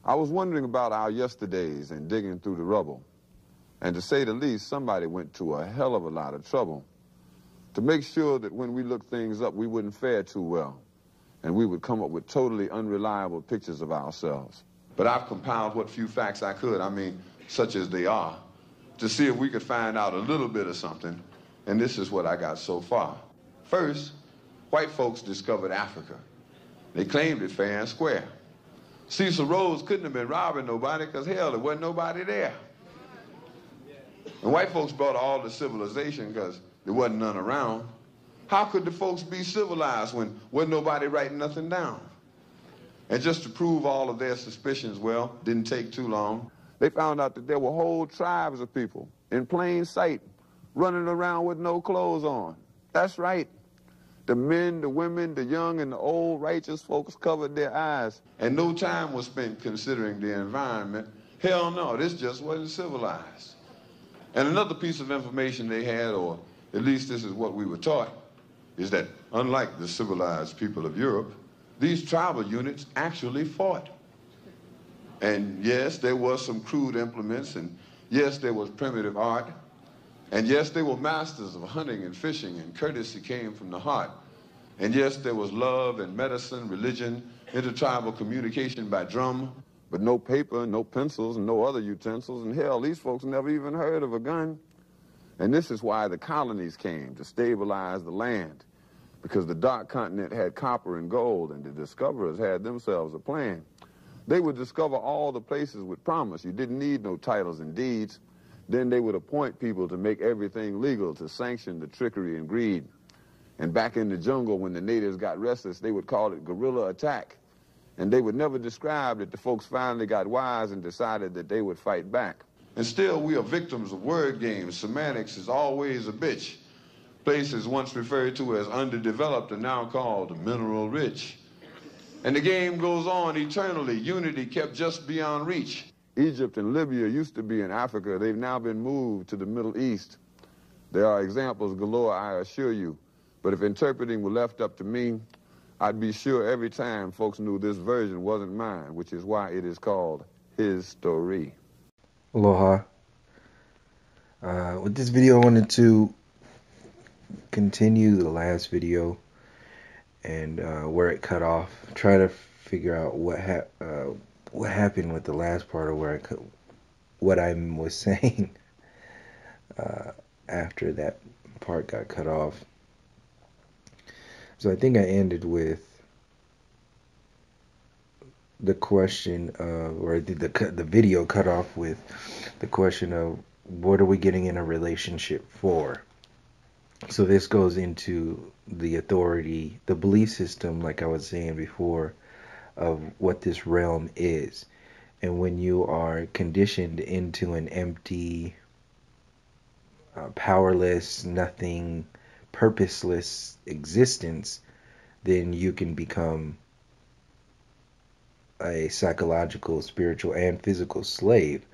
I was wondering about our yesterdays and digging through the rubble. And to say the least, somebody went to a hell of a lot of trouble to make sure that when we looked things up, we wouldn't fare too well, and we would come up with totally unreliable pictures of ourselves. But I've compiled what few facts I could, such as they are, to see if we could find out a little bit of something, and this is what I got so far. First, white folks discovered Africa. They claimed it fair and square. Cecil Rhodes couldn't have been robbing nobody because, hell, there wasn't nobody there. And white folks brought all the civilization because there wasn't none around. How could the folks be civilized when wasn't nobody writing nothing down? And just to prove all of their suspicions, well, didn't take too long. They found out that there were whole tribes of people in plain sight running around with no clothes on. That's right. The men, the women, the young, and the old righteous folks covered their eyes. And no time was spent considering the environment. Hell no, this just wasn't civilized. And another piece of information they had, or at least this is what we were taught, is that unlike the civilized people of Europe, these tribal units actually fought. And yes, there was some crude implements, and yes, there was primitive art, and yes, they were masters of hunting and fishing, and courtesy came from the heart. And yes, there was love and medicine, religion, intertribal communication by drum, but no paper, no pencils, and no other utensils, and hell, these folks never even heard of a gun. And this is why the colonies came, to stabilize the land, because the dark continent had copper and gold, and the discoverers had themselves a plan. They would discover all the places with promise. You didn't need no titles and deeds. Then they would appoint people to make everything legal, to sanction the trickery and greed. And back in the jungle, when the natives got restless, they would call it guerrilla attack. And they would never describe that the folks finally got wise and decided that they would fight back. And still, we are victims of word games. Semantics is always a bitch. Places once referred to as underdeveloped are now called mineral rich. And the game goes on eternally. Unity kept just beyond reach. Egypt and Libya used to be in Africa. They've now been moved to the Middle East. There are examples galore, I assure you. But if interpreting were left up to me, I'd be sure every time folks knew this version wasn't mine, which is why it is called his story. Aloha. With this video, I wanted to continue the last video and where it cut off. Try to figure out what happened with the last part of where what I was saying after that part got cut off. So I think I ended with the question of, or the video cut off with the question of, what are we getting in a relationship for? So this goes into the authority, the belief system, like I was saying before, of what this realm is. And when you are conditioned into an empty, powerless, nothing, purposeless existence, then you can become a psychological, spiritual, and physical slave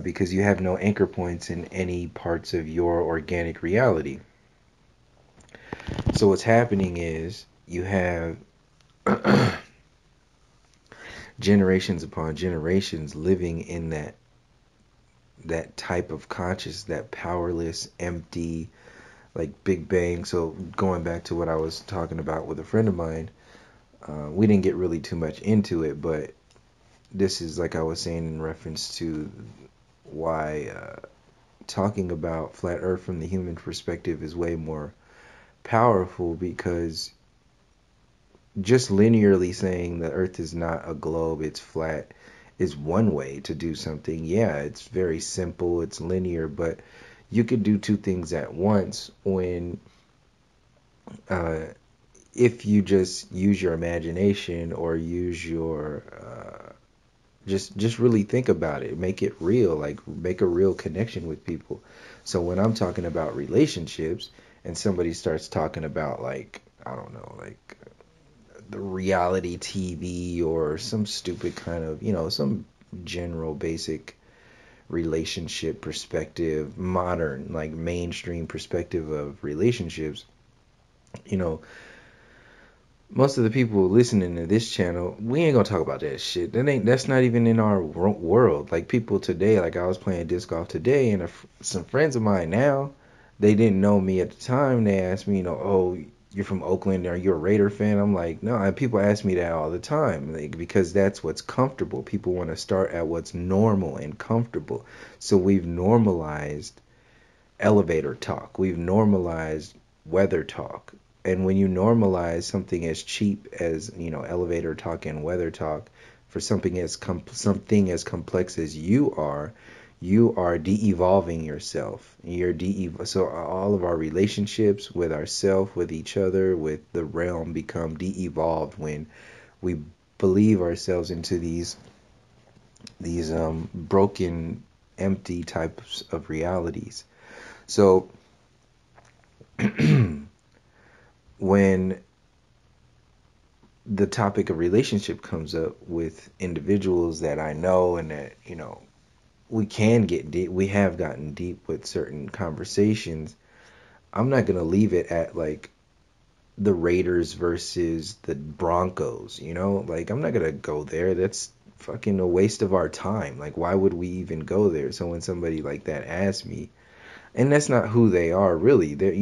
because you have no anchor points in any parts of your organic reality. So what's happening is you have generations upon generations living in that type of conscious, that powerless, empty, like Big Bang. So going back to what I was talking about with a friend of mine, we didn't get really too much into it, but this is, like I was saying, in reference to why talking about flat earth from the human perspective is way more powerful, because just linearly saying the earth is not a globe, it's flat, is one way to do something. Yeah, it's very simple, it's linear, but you could do two things at once when if you just use your imagination or use your just really think about it, make it real, like make a real connection with people. So when I'm talking about relationships and somebody starts talking about, like, I don't know, like the reality TV or some stupid kind of, some general basic relationship perspective, modern, like mainstream perspective of relationships, most of the people listening to this channel, we ain't gonna talk about that shit. That's not even in our world. Like people today, like I was playing disc golf today, and some friends of mine now, they didn't know me at the time. They asked me, oh, you're from Oakland, are you a Raider fan? I'm like, no. And people ask me that all the time, like, because that's what's comfortable. People want to start at what's normal and comfortable. So we've normalized elevator talk. We've normalized weather talk. And when you normalize something as cheap as, elevator talk and weather talk for something as complex as you are de-evolving yourself. So all of our relationships with ourselves, with each other, with the realm become de-evolved when we believe ourselves into these broken, empty types of realities. So when the topic of relationship comes up with individuals that I know and that, we can get deep, we have gotten deep with certain conversations, I'm not going to leave it at like the Raiders versus the Broncos, like I'm not going to go there. That's fucking a waste of our time. Like, why would we even go there? So when somebody like that asks me, and that's not who they are really. They're,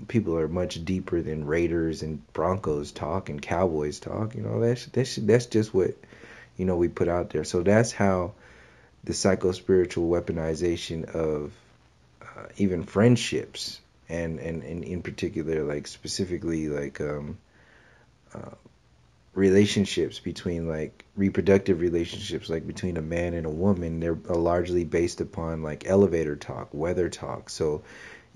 people are much deeper than Raiders and Broncos talk and Cowboys talk. That's just what, we put out there. So that's how the psycho-spiritual weaponization of even friendships and in particular, like specifically like relationships between like reproductive relationships, like between a man and a woman, they're largely based upon like elevator talk, weather talk. So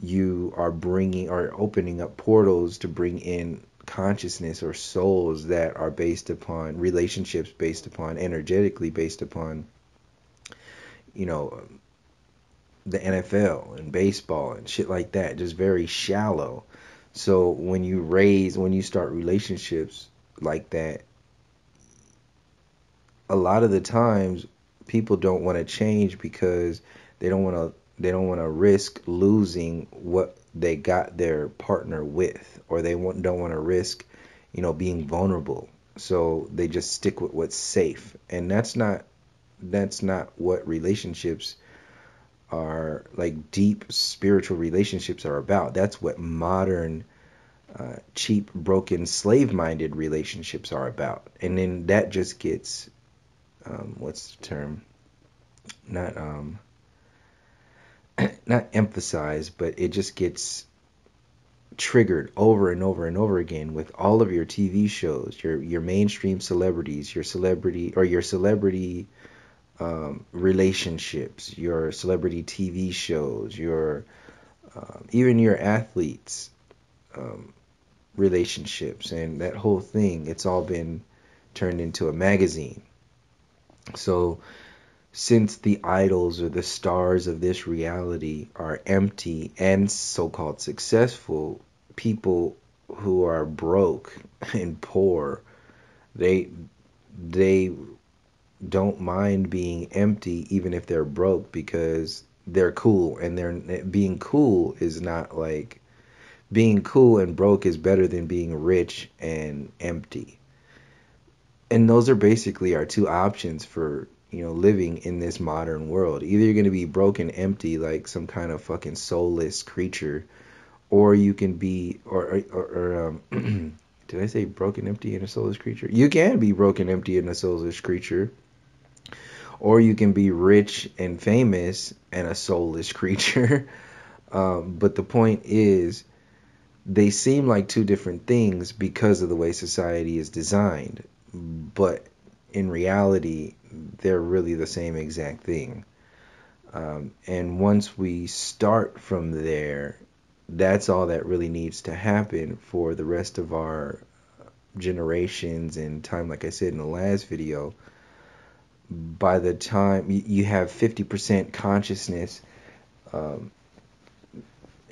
you are bringing or opening up portals to bring in consciousness or souls that are based upon relationships, based upon energetically, based upon the NFL and baseball and shit like that, just very shallow. So when you start relationships like that, a lot of the times people don't want to change because they don't want to risk losing what they got their partner with, or don't want to risk being vulnerable, so they just stick with what's safe. And that's not what relationships are, like deep spiritual relationships are about. That's what modern cheap, broken, slave-minded relationships are about. And then that just gets what's the term? Not emphasized, but it just gets triggered over and over and over again with all of your TV shows, your mainstream celebrities, your celebrity relationships, your celebrity TV shows, your even your athletes relationships, and that whole thing. It's all been turned into a magazine. So since the idols or the stars of this reality are empty and so-called successful, people who are broke and poor, they don't mind being empty even if they're broke, because they're cool. And being cool is not like being cool and broke is better than being rich and empty. And those are basically our two options for living in this modern world. Either you're going to be broke and empty like some kind of fucking soulless creature, or you can be or did I say broken, empty, and a soulless creature? You can be broken, empty, and a soulless creature, or you can be rich and famous and a soulless creature. But the point is, they seem like two different things because of the way society is designed. But in reality, they're really the same exact thing. And once we start from there, that's all that really needs to happen for the rest of our generations and time. Like I said in the last video, by the time you have 50% consciousness,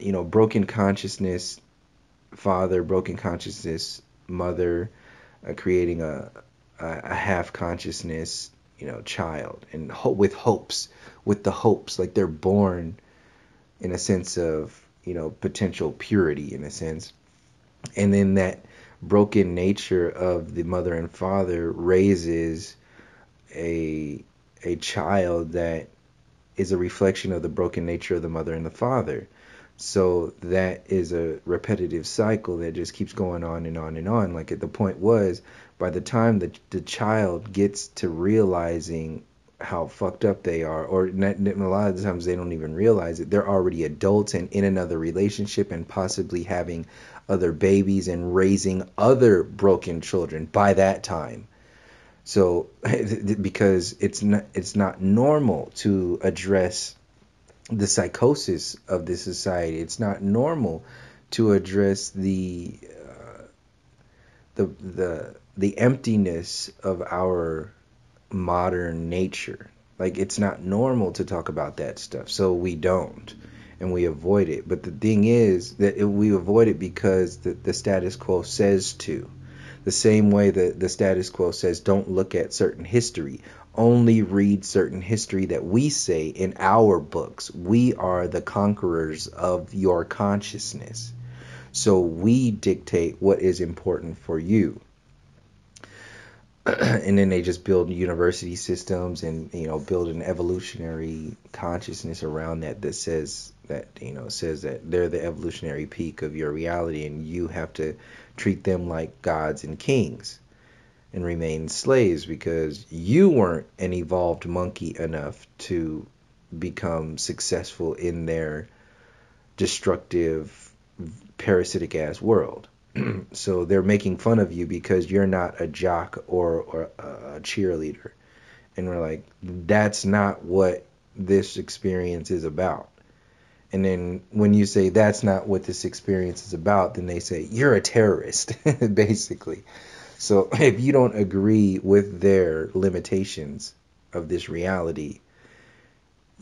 broken consciousness father, broken consciousness mother, creating a half consciousness child, and with the hopes, like they're born in a sense of potential purity, in a sense. And then that broken nature of the mother and father raises a child that is a reflection of the broken nature of the mother and the father. So that is a repetitive cycle that just keeps going on and on and on. Like at the point was, by the time the child gets to realizing how fucked up they are, or not, a lot of the times they don't even realize it, they're already adults and in another relationship and possibly having other babies and raising other broken children by that time. So because it's not normal to address the psychosis of this society. It's not normal to address the emptiness of our modern nature. Like it's not normal to talk about that stuff, so we don't, and we avoid it. But the thing is that we avoid it because the status quo says to. The same way that the status quo says don't look at certain history, only read certain history that we say in our books. We are the conquerors of your consciousness. So we dictate what is important for you. And then they just build university systems and build an evolutionary consciousness around that says that says that they're the evolutionary peak of your reality and you have to treat them like gods and kings and remain slaves because you weren't an evolved monkey enough to become successful in their destructive parasitic ass world. So they're making fun of you because you're not a jock or a cheerleader. And we're like, that's not what this experience is about. And then when you say that's not what this experience is about, then they say you're a terrorist, basically. So if you don't agree with their limitations of this reality,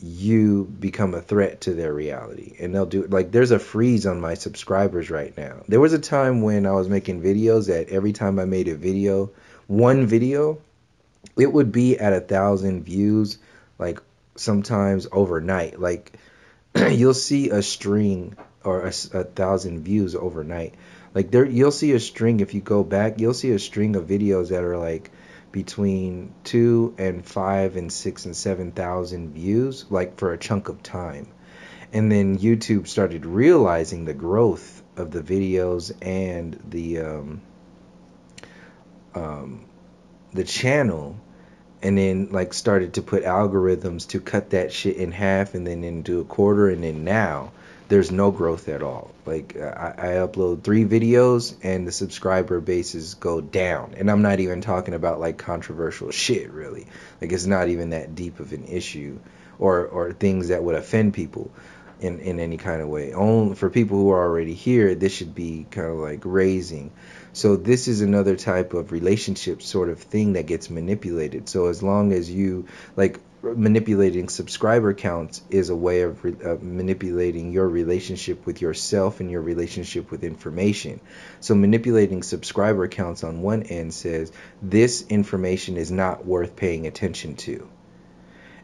you become a threat to their reality. And they'll do like there's a freeze on my subscribers right now. There was a time when I was making videos that every time I made a video, one video, it would be at 1,000 views, like sometimes overnight. Like you'll see a string or 1,000 views overnight. Like you'll see a string. If you go back, you'll see a string of videos that are like between 2 and 5 and 6 and 7,000 views, like for a chunk of time. And then YouTube started realizing the growth of the videos and the channel, and then like started to put algorithms to cut that shit in half and then into a quarter, and then now there's no growth at all. Like I upload 3 videos and the subscriber bases go down, and I'm not even talking about like controversial shit really. Like it's not even that deep of an issue or things that would offend people in any kind of way. Only for people who are already here, this should be kind of like raising. So this is another type of relationship sort of thing that gets manipulated. So as long as you like manipulating subscriber counts is a way of manipulating your relationship with yourself and your relationship with information. So manipulating subscriber counts on one end says this information is not worth paying attention to.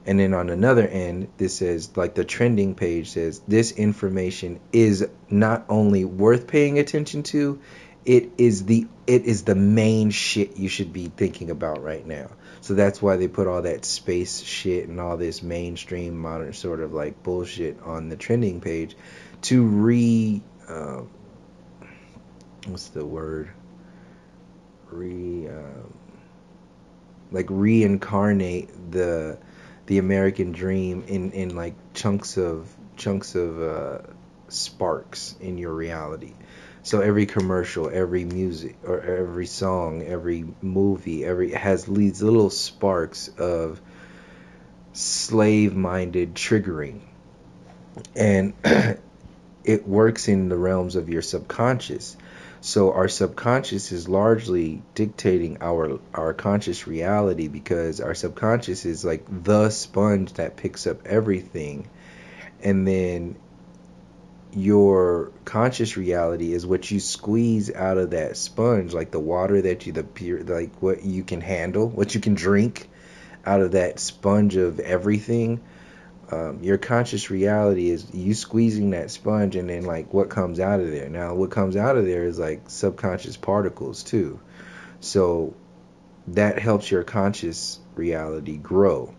And then on another end, this says, like the trending page says, this information is not only worth paying attention to, it is the main shit you should be thinking about right now. So that's why they put all that space shit and all this mainstream modern sort of like bullshit on the trending page to what's the word? Reincarnate the American dream in like chunks of sparks in your reality. So every commercial, every music, or every song, every movie, has these little sparks of slave-minded triggering, and it works in the realms of your subconscious. So our subconscious is largely dictating our conscious reality, because our subconscious is like the sponge that picks up everything, and then your conscious reality is what you squeeze out of that sponge, like the water that like what you can handle, what you can drink out of that sponge of everything. Your conscious reality is you squeezing that sponge, and then like what comes out of there. Now what comes out of there is like subconscious particles too. So that helps your conscious reality grow.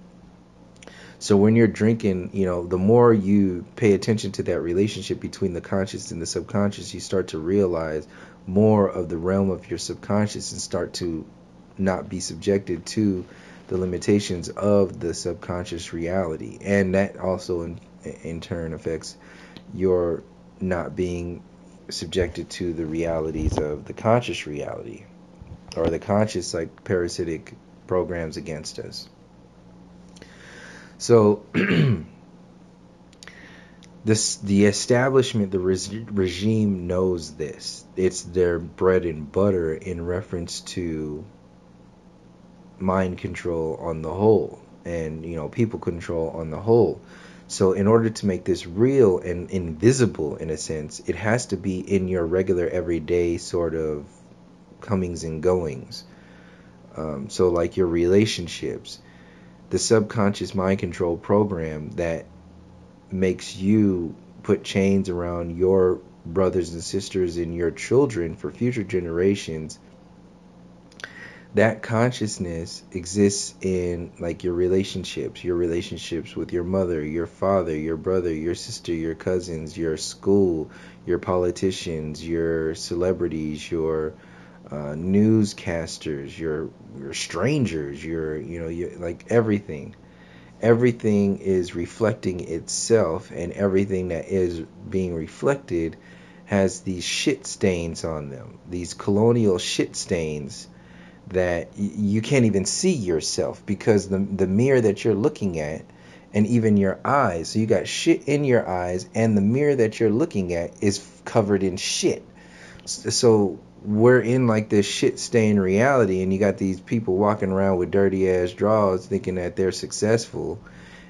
So when you're drinking, the more you pay attention to that relationship between the conscious and the subconscious, you start to realize more of the realm of your subconscious and start to not be subjected to the limitations of the subconscious reality. And that also in turn affects your not being subjected to the realities of the conscious reality, or the conscious like parasitic programs against us. So the establishment, the regime knows this. It's their bread and butter in reference to mind control on the whole, and people control on the whole. So in order to make this real and invisible in a sense, it has to be in your regular everyday sort of comings and goings. So like your relationships, the subconscious mind control program that makes you put chains around your brothers and sisters and your children for future generations, that consciousness exists in like your relationships with your mother, your father, your brother, your sister, your cousins, your school, your politicians, your celebrities, your newscasters, your strangers, your like everything is reflecting itself, and everything that is being reflected has these shit stains on them, these colonial shit stains that you can't even see yourself, because the mirror that you're looking at, and even your eyes, so you got shit in your eyes, and the mirror that you're looking at is covered in shit. So we're in like this shit stained reality, and you got these people walking around with dirty ass drawers thinking that they're successful,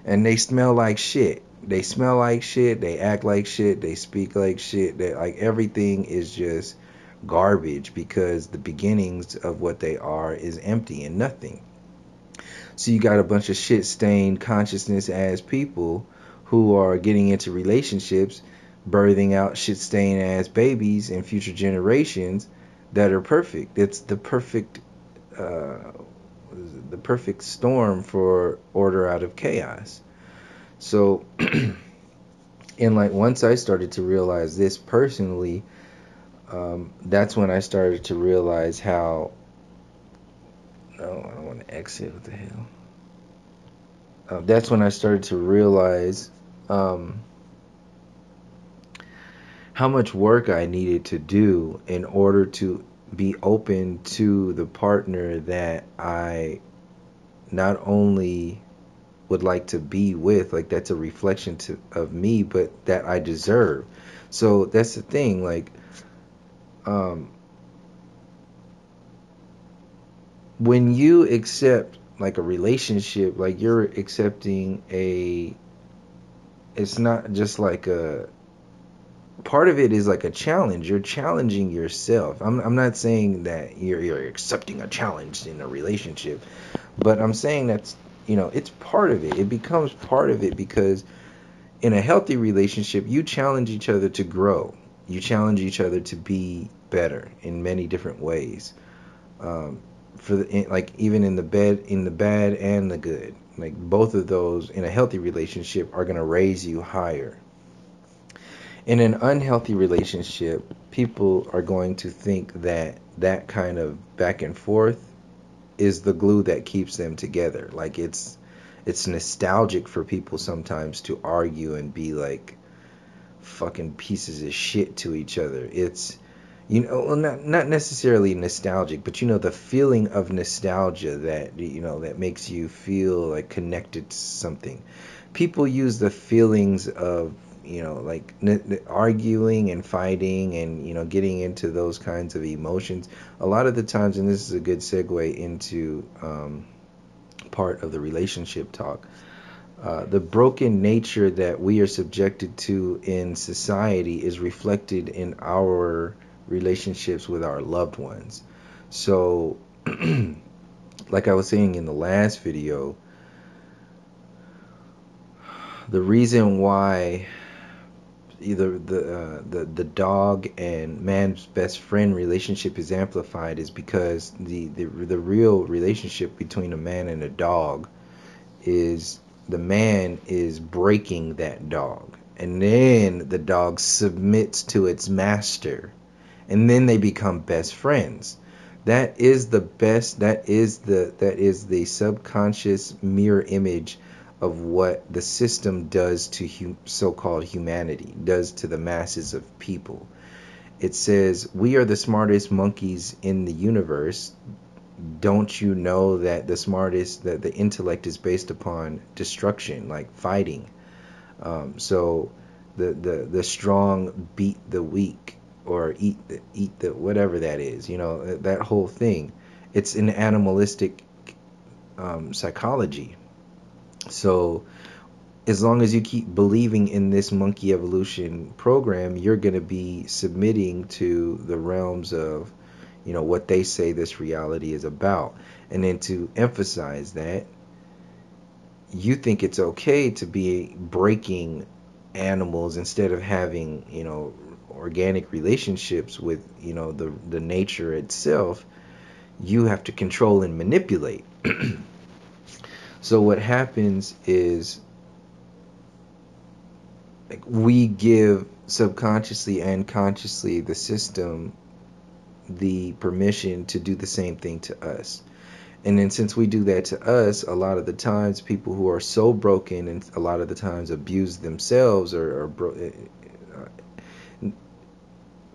and they smell like shit. They smell like shit, they act like shit, they speak like shit, like everything is just garbage, because the beginnings of what they are is empty and nothing. So you got a bunch of shit stained consciousness ass people who are getting into relationships, birthing out shit stained ass babies in future generations that are perfect. It's the perfect storm for order out of chaos. So and like once I started to realize this personally, that's when I started to realize how I don't want to exit. What the hell? That's when I started to realize how much work I needed to do in order to be open to the partner that I not only would like to be with, like that's a reflection of me, but that I deserve. So that's the thing, like when you accept like a relationship, like you're accepting it's not just like a part of it is like a challenge. You're challenging yourself. I'm not saying that you're accepting a challenge in a relationship, but I'm saying that's it's part of it. It becomes part of it because in a healthy relationship, you challenge each other to grow. You challenge each other to be better in many different ways. Like even in the bad and the good. Like both of those in a healthy relationship are gonna raise you higher. In an unhealthy relationship, people are going to think that that kind of back and forth is the glue that keeps them together. Like it's nostalgic for people sometimes to argue and be like fucking pieces of shit to each other. It's not necessarily nostalgic, but the feeling of nostalgia that that makes you feel like connected to something. People use the feelings of like arguing and fighting and getting into those kinds of emotions a lot of the times, and this is a good segue into part of the relationship talk. The broken nature that we are subjected to in society is reflected in our relationships with our loved ones. So like I was saying in the last video, the reason why either the dog and man's best friend relationship is amplified is because the real relationship between a man and a dog is the man is breaking that dog, and then the dog submits to its master, and then they become best friends. That is the subconscious mirror image of what the system does to so-called humanity, does to the masses of people. It says, we are the smartest monkeys in the universe. Don't you know that the intellect is based upon destruction, like fighting? So the strong beat the weak, or eat the whatever that is, that whole thing. It's an animalistic psychology. So as long as you keep believing in this monkey evolution program, you're going to be submitting to the realms of, what they say this reality is about. And then to emphasize that, you think it's okay to be breaking animals instead of having, organic relationships with, the nature itself. You have to control and manipulate. So what happens is, like, we give subconsciously and consciously the system the permission to do the same thing to us. And then since we do that to us, a lot of the times people who are so broken and a lot of the times abuse themselves or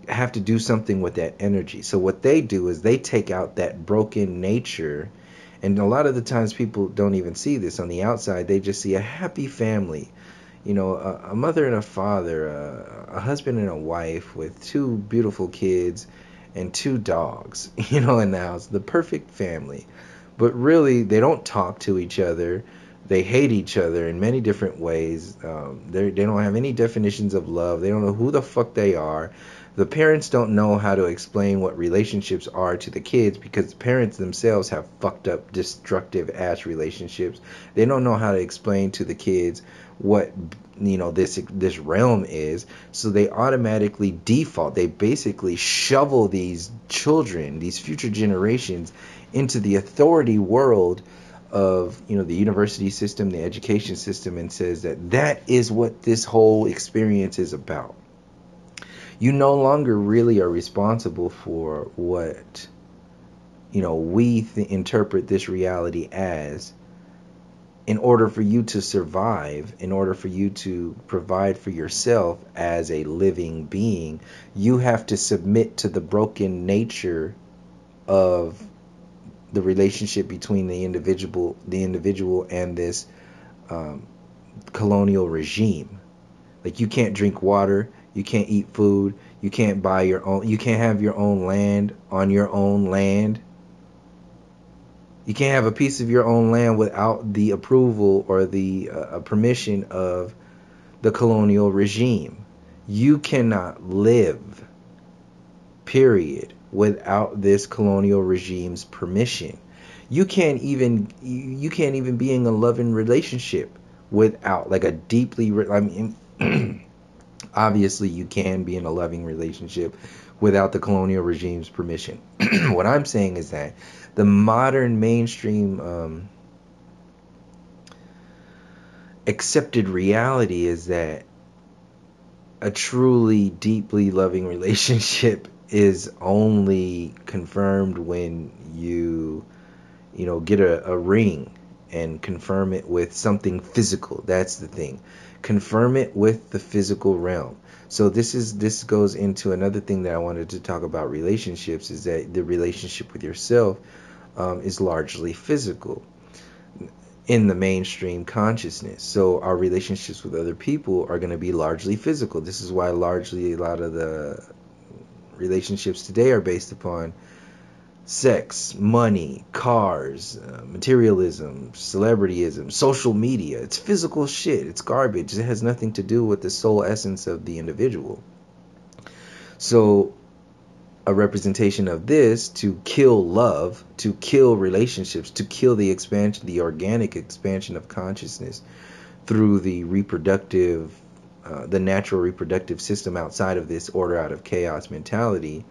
have to do something with that energy. So what they do is they take out that broken nature. And a lot of the times people don't even see this on the outside. They just see a happy family, a mother and a father, a husband and a wife with 2 beautiful kids and 2 dogs, in the house, the perfect family. But really, they don't talk to each other. They hate each other in many different ways. They don't have any definitions of love. They don't know who the fuck they are. The parents don't know how to explain what relationships are to the kids because the parents themselves have fucked up, destructive ass relationships. They don't know how to explain to the kids what this realm is, so they automatically default. They basically shovel these children, these future generations, into the authority world of the university system, the education system, and says that is what this whole experience is about. You no longer really are responsible for what we interpret this reality as. In order for you to survive, in order for you to provide for yourself as a living being, you have to submit to the broken nature of the relationship between the individual and this colonial regime. Like, you can't drink water, you can't eat food, you can't have your own land on your own land. You can't have a piece of your own land without the approval or the permission of the colonial regime. You cannot live, period, without this colonial regime's permission. You can't even be in a loving relationship without, like, a deeply, obviously you can be in a loving relationship without the colonial regime's permission. What I'm saying is that the modern mainstream accepted reality is that a truly deeply loving relationship is only confirmed when you get a ring and confirm it with something physical. That's the thing. Confirm it with the physical realm. So this goes into another thing that I wanted to talk about relationships, is that the relationship with yourself is largely physical in the mainstream consciousness. So our relationships with other people are going to be largely physical. This is why largely a lot of the relationships today are based upon sex, money, cars, materialism, celebrityism, social media. It's physical shit. It's garbage. It has nothing to do with the soul essence of the individual. So a representation of this to kill love, to kill relationships, to kill the expansion, the organic expansion of consciousness through the natural reproductive system outside of this order out of chaos mentality,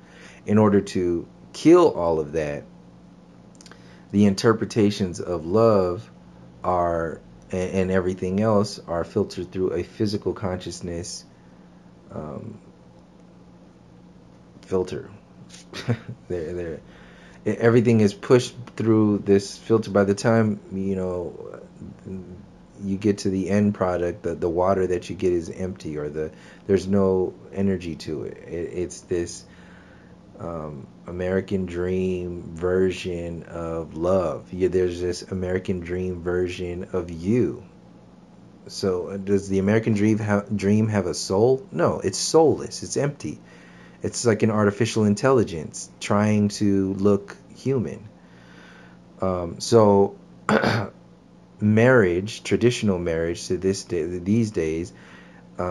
in order to kill all of that, the interpretations of love are and everything else are filtered through a physical consciousness filter. they're, everything is pushed through this filter. By the time you get to the end product, the water that you get is empty, or there's no energy to it. It's this American dream version of love. There's this American dream version of you. So does the American dream have a soul? No, it's soulless. It's empty. It's like an artificial intelligence trying to look human. So marriage, traditional marriage to these days,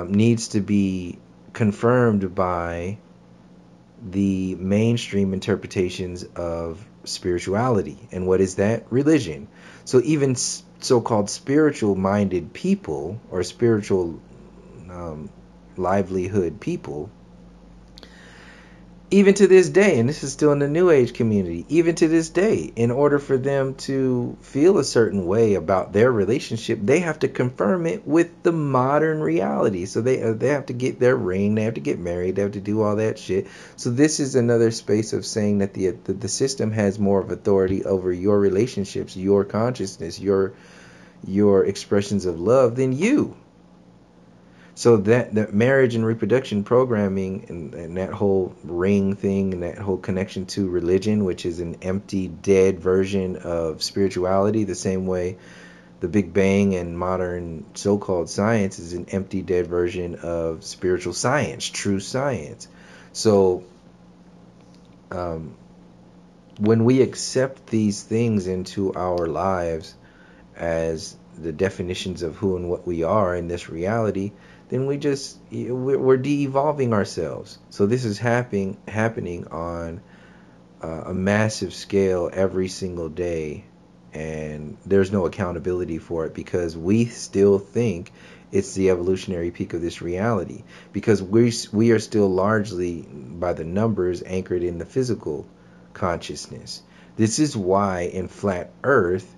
needs to be confirmed by the mainstream interpretations of spirituality. And what is that? Religion. So even so-called spiritual-minded people, or spiritual livelihood people, even to this day, and this is still in the New Age community, even to this day, in order for them to feel a certain way about their relationship, they have to confirm it with the modern reality. So they have to get their ring, they have to get married, they have to do all that shit. So this is another space of saying that the system has more of authority over your relationships, your consciousness, your expressions of love than you. So that marriage and reproduction programming and that whole ring thing and that whole connection to religion, which is an empty, dead version of spirituality, the same way the Big Bang and modern so-called science is an empty, dead version of spiritual science, true science. So when we accept these things into our lives as the definitions of who and what we are in this reality, then we're de-evolving ourselves. So this is happening on a massive scale every single day, and there's no accountability for it because we still think it's the evolutionary peak of this reality, because we are still largely by the numbers anchored in the physical consciousness. This is why in flat earth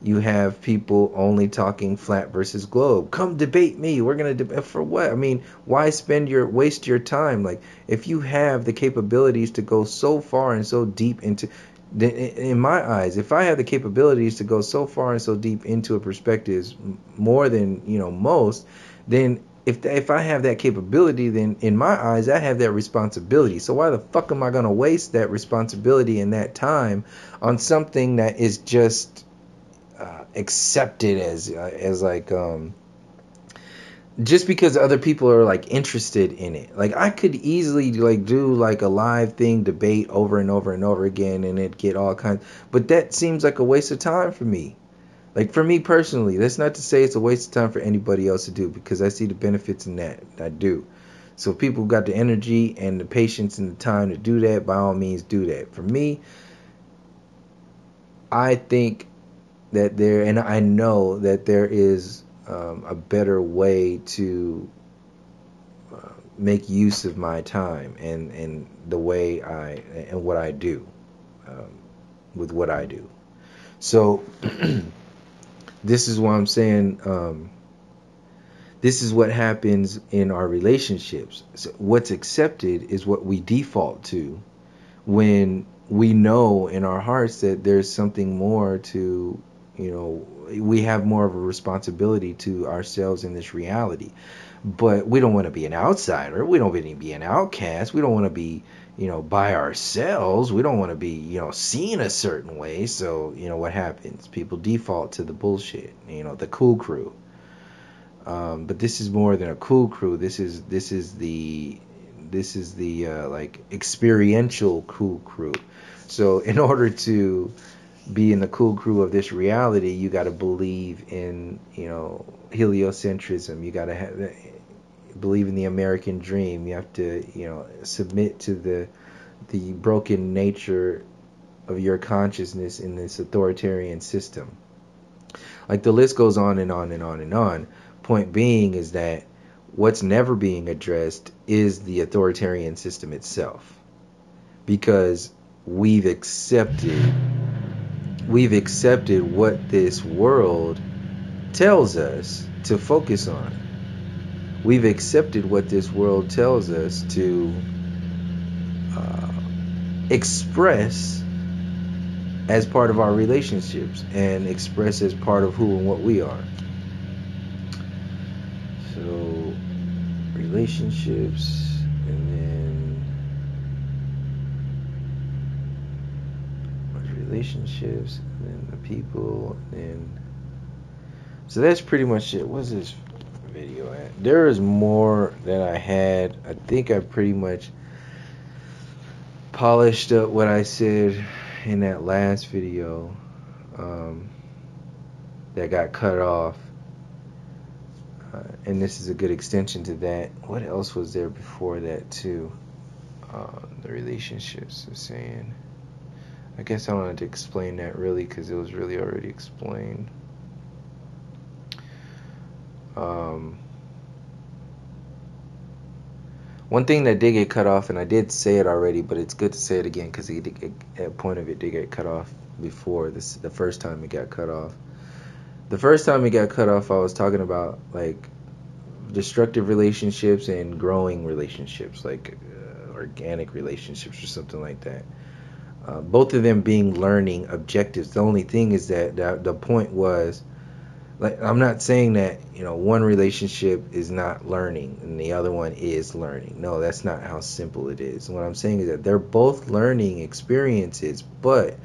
you have people only talking flat versus globe. Come debate me. We're going to debate for what? I mean, why waste your time? Like, if you have the capabilities to go so far and so deep into, in my eyes, if I have the capabilities to go so far and so deep into a perspective more than, most, then if I have that capability, then in my eyes, I have that responsibility. So why the fuck am I going to waste that responsibility and that time on something that is just accepted as like just because other people are like interested in it? Like, I could easily like do like a live thing, debate over and over and over again, and it get all kinds, but that seems like a waste of time for me. Like, for me personally, that's not to say it's a waste of time for anybody else to do, because I see the benefits in that. I do. So if people got the energy and the patience and the time to do that, by all means do that. For me, I think that and I know that there is a better way to make use of my time and the way and what I do with what I do. So this is why I'm saying this is what happens in our relationships. So what's accepted is what we default to when we know in our hearts that there's something more to, we have more of a responsibility to ourselves in this reality. But we don't want to be an outsider. We don't want to be an outcast. We don't want to be, by ourselves. We don't want to be, seen a certain way. So, what happens? People default to the bullshit, the cool crew. But this is more than a cool crew. This is the like experiential cool crew. So in order to be in the cool crew of this reality, you got to believe in, heliocentrism. You got to believe in the American dream. You have to, submit to the broken nature of your consciousness in this authoritarian system. Like, the list goes on and on and on and on. Point being is that what's never being addressed is the authoritarian system itself, because we've accepted what this world tells us to focus on. We've accepted what this world tells us to express as part of our relationships and express as part of who and what we are. So, relationships, and then relationships, and then the people, and then, so that's pretty much it. What's this video at? There is more that I had. I think I pretty much polished up what I said in that last video that got cut off, and this is a good extension to that. What else was there before that too? The relationships was saying. I guess I wanted to explain that really because it was really already explained. One thing that did get cut off, and I did say it already, but it's good to say it again because a point of it did get cut off before this. The first time it got cut off. The first time it got cut off, I was talking about like destructive relationships and growing relationships, like organic relationships or something like that. Both of them being learning objectives. The only thing is that the point was, like, I'm not saying that, one relationship is not learning and the other one is learning. No, that's not how simple it is. What I'm saying is that they're both learning experiences, but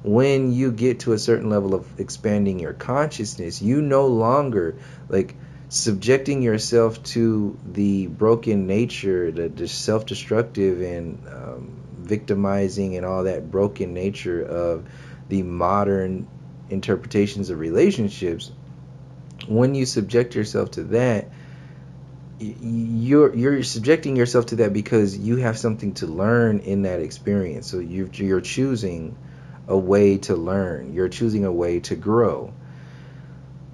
when you get to a certain level of expanding your consciousness, you no longer, like, subjecting yourself to the broken nature, the self-destructive and victimizing and all that broken nature of the modern interpretations of relationships. When you subject yourself to that, you're subjecting yourself to that because you have something to learn in that experience. So you're choosing a way to learn. You're choosing a way to grow.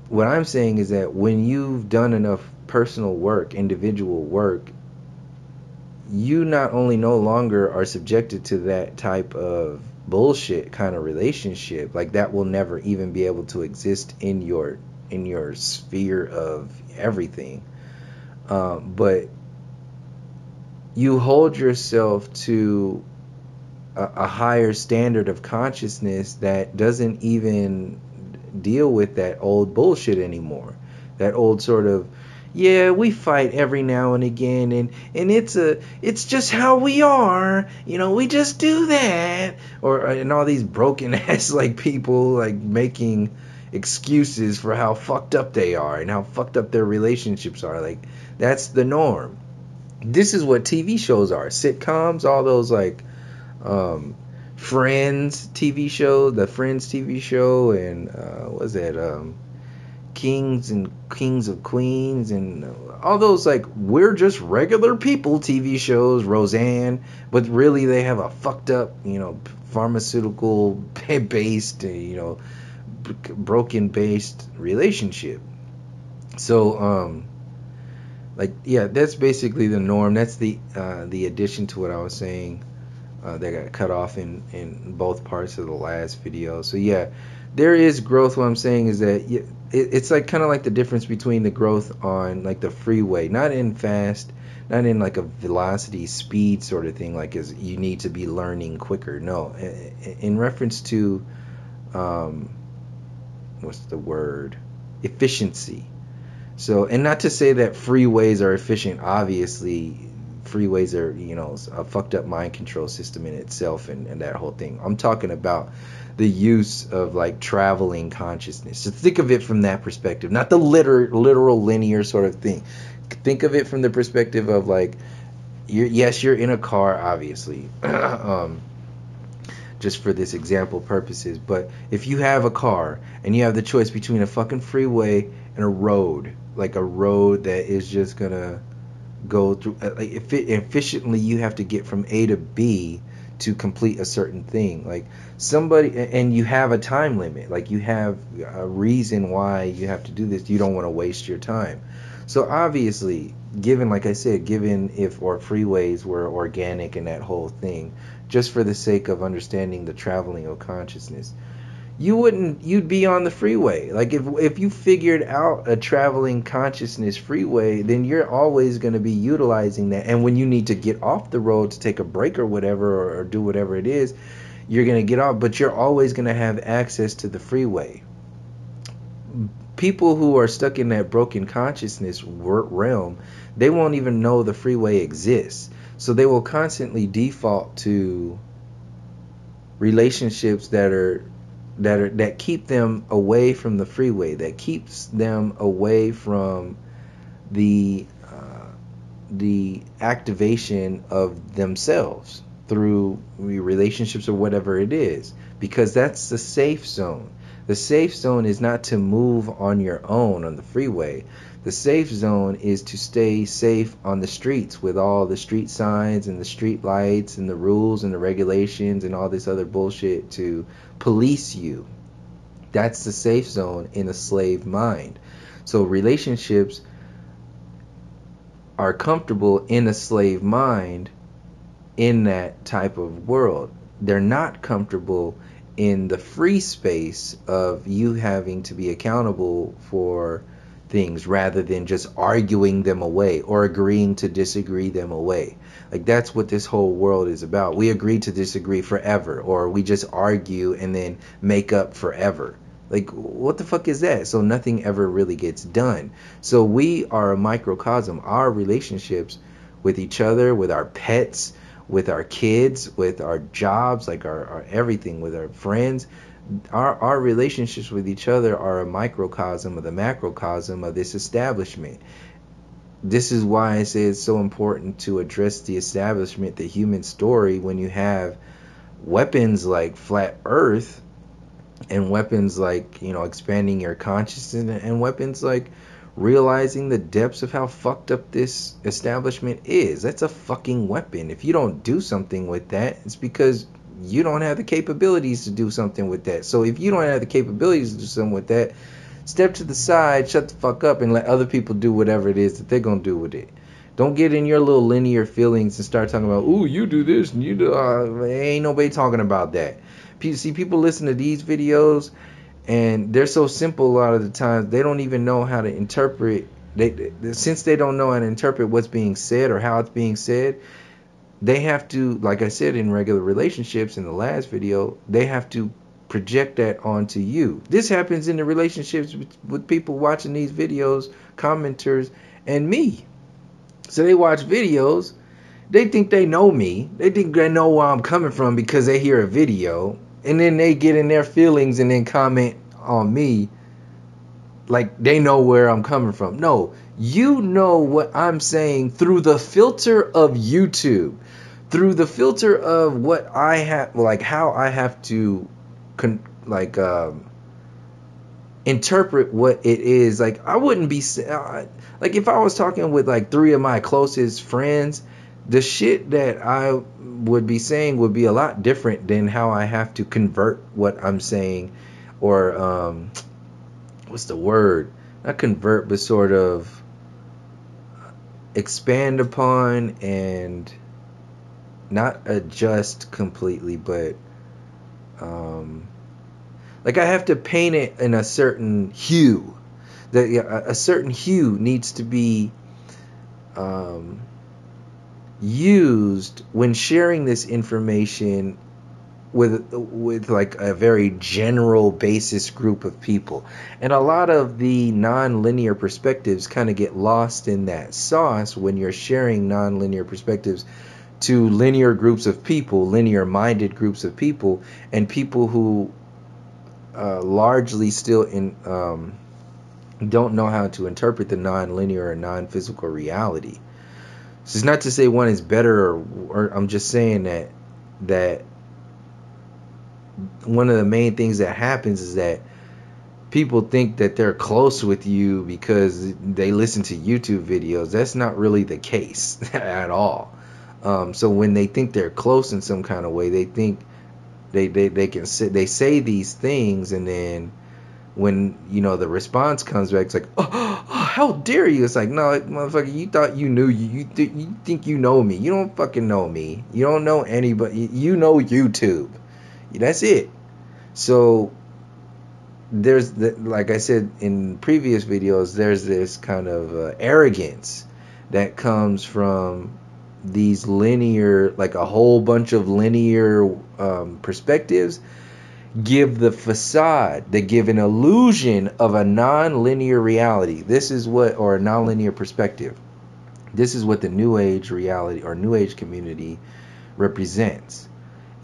What I'm saying is that when you've done enough personal work, individual work, you not only no longer are subjected to that type of bullshit kind of relationship, like that will never even be able to exist in your sphere of everything, but you hold yourself to a higher standard of consciousness that doesn't even deal with that old bullshit anymore. That old sort of, yeah, we fight every now and again, and it's just how we are, we just do that, and all these broken ass like people like making excuses for how fucked up they are and how fucked up their relationships are. Like, that's the norm. This is what TV shows are, sitcoms, all those like Friends TV show, the Friends TV show, and what's that, Kings of Queens, and all those like we're just regular people TV shows, Roseanne, but really they have a fucked up, pharmaceutical based, broken based relationship. So like, yeah, that's basically the norm. That's the addition to what I was saying that got cut off in both parts of the last video. So yeah, there is growth. What I'm saying is that it's like kind of like the difference between the growth on like the freeway, not in fast, not in like a velocity speed sort of thing, like as you need to be learning quicker. No, in reference to what's the word, efficiency. So, and not to say that freeways are efficient. Obviously freeways are, a fucked up mind control system in itself, and that whole thing. I'm talking about the use of like traveling consciousness. So think of it from that perspective, not the literal linear sort of thing. Think of it from the perspective of like, you're in a car, obviously, just for this example purposes. But if you have a car and you have the choice between a fucking freeway and a road, like a road that is just gonna go through, like efficiently, you have to get from A to B to complete a certain thing. Like somebody, and you have a time limit. Like you have a reason why you have to do this. You don't want to waste your time. So obviously, given, like I said, given if or freeways were organic and that whole thing, just for the sake of understanding the traveling of consciousness, you'd be on the freeway. Like if you figured out a traveling consciousness freeway, then you're always going to be utilizing that. And when you need to get off the road to take a break or whatever, or do whatever it is, you're going to get off, but you're always going to have access to the freeway. People who are stuck in that broken consciousness realm, they won't even know the freeway exists. So they will constantly default to relationships that keep them away from the freeway, that keeps them away from the activation of themselves through relationships or whatever it is, because that's the safe zone. The safe zone is not to move on your own on the freeway. The safe zone is to stay safe on the streets with all the street signs and the street lights and the rules and the regulations and all this other bullshit to police you. That's the safe zone in a slave mind. So relationships are comfortable in a slave mind in that type of world. They're not comfortable in the free space of you having to be accountable for things rather than just arguing them away or agreeing to disagree them away. Like that's what this whole world is about. We agree to disagree forever, or we just argue and then make up forever. Like what the fuck is that? So nothing ever really gets done. So we are a microcosm. Our relationships with each other, with our pets, with our kids, with our jobs, like our everything, with our friends, our relationships with each other are a microcosm of the macrocosm of this establishment. This is why I say it's so important to address the establishment, the human story, when you have weapons like flat earth and weapons like, expanding your consciousness, and weapons like realizing the depths of how fucked up this establishment is. That's a fucking weapon. If you don't do something with that, it's because you don't have the capabilities to do something with that. So if you don't have the capabilities to do something with that, step to the side, shut the fuck up, and let other people do whatever it is that they're gonna do with it. Don't get in your little linear feelings and start talking about, ooh, you do this and you do. Ain't nobody talking about that. See, people listen to these videos and they're so simple a lot of the times, they don't even know how to interpret. Since they don't know how to interpret what's being said or how it's being said, they have to, like I said in regular relationships in the last video, they have to project that onto you. This happens in the relationships with people watching these videos, commenters, and me. So they watch videos, they think they know me, they think they know where I'm coming from because they hear a video, and then they get in their feelings and then comment on me like they know where I'm coming from. No, you know what I'm saying through the filter of YouTube, through the filter of what I have, like how I have to interpret what it is. Like I wouldn't be like, if I was talking with like 3 of my closest friends, the shit that I would be saying would be a lot different than how I have to convert what I'm saying, or what's the word? Not convert, but sort of expand upon and not adjust completely, but like I have to paint it in a certain hue. That a certain hue needs to be used when sharing this information with like a very general basis group of people. And a lot of the non-linear perspectives kind of get lost in that sauce when you're sharing non-linear perspectives to linear groups of people, linear minded groups of people, and people who largely still don't know how to interpret the non-linear or non-physical reality. So it's not to say one is better, or I'm just saying that one of the main things that happens is that people think that they're close with you because they listen to YouTube videos. That's not really the case at all. So when they think they're close in some kind of way, they think they can sit, they say these things, and then when the response comes back, it's like, how dare you? It's like, no, motherfucker, you thought you knew you think you know me. You don't fucking know me. You don't know anybody. You know YouTube. That's it. So there's like I said in previous videos, there's this kind of arrogance that comes from these linear, like a whole bunch of linear perspectives give the facade, they give an illusion of a non-linear reality. This is what, or a non-linear perspective. This is what the New Age reality or New Age community represents.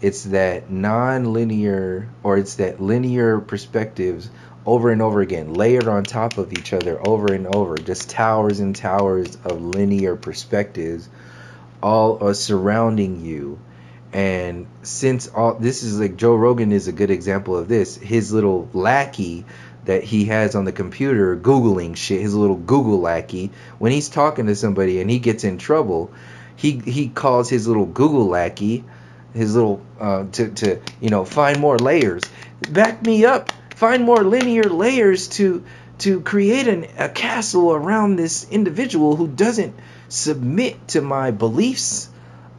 It's that non-linear, or it's that linear perspectives over and over again, layered on top of each other over and over, just towers and towers of linear perspectives all are surrounding you. And since all this is like, Joe Rogan is a good example of this. His little lackey that he has on the computer Googling shit, his little Google lackey, when he's talking to somebody and he gets in trouble, he calls his little Google lackey, his little to find more layers, back me up, find more linear layers to create a castle around this individual who doesn't submit to my beliefs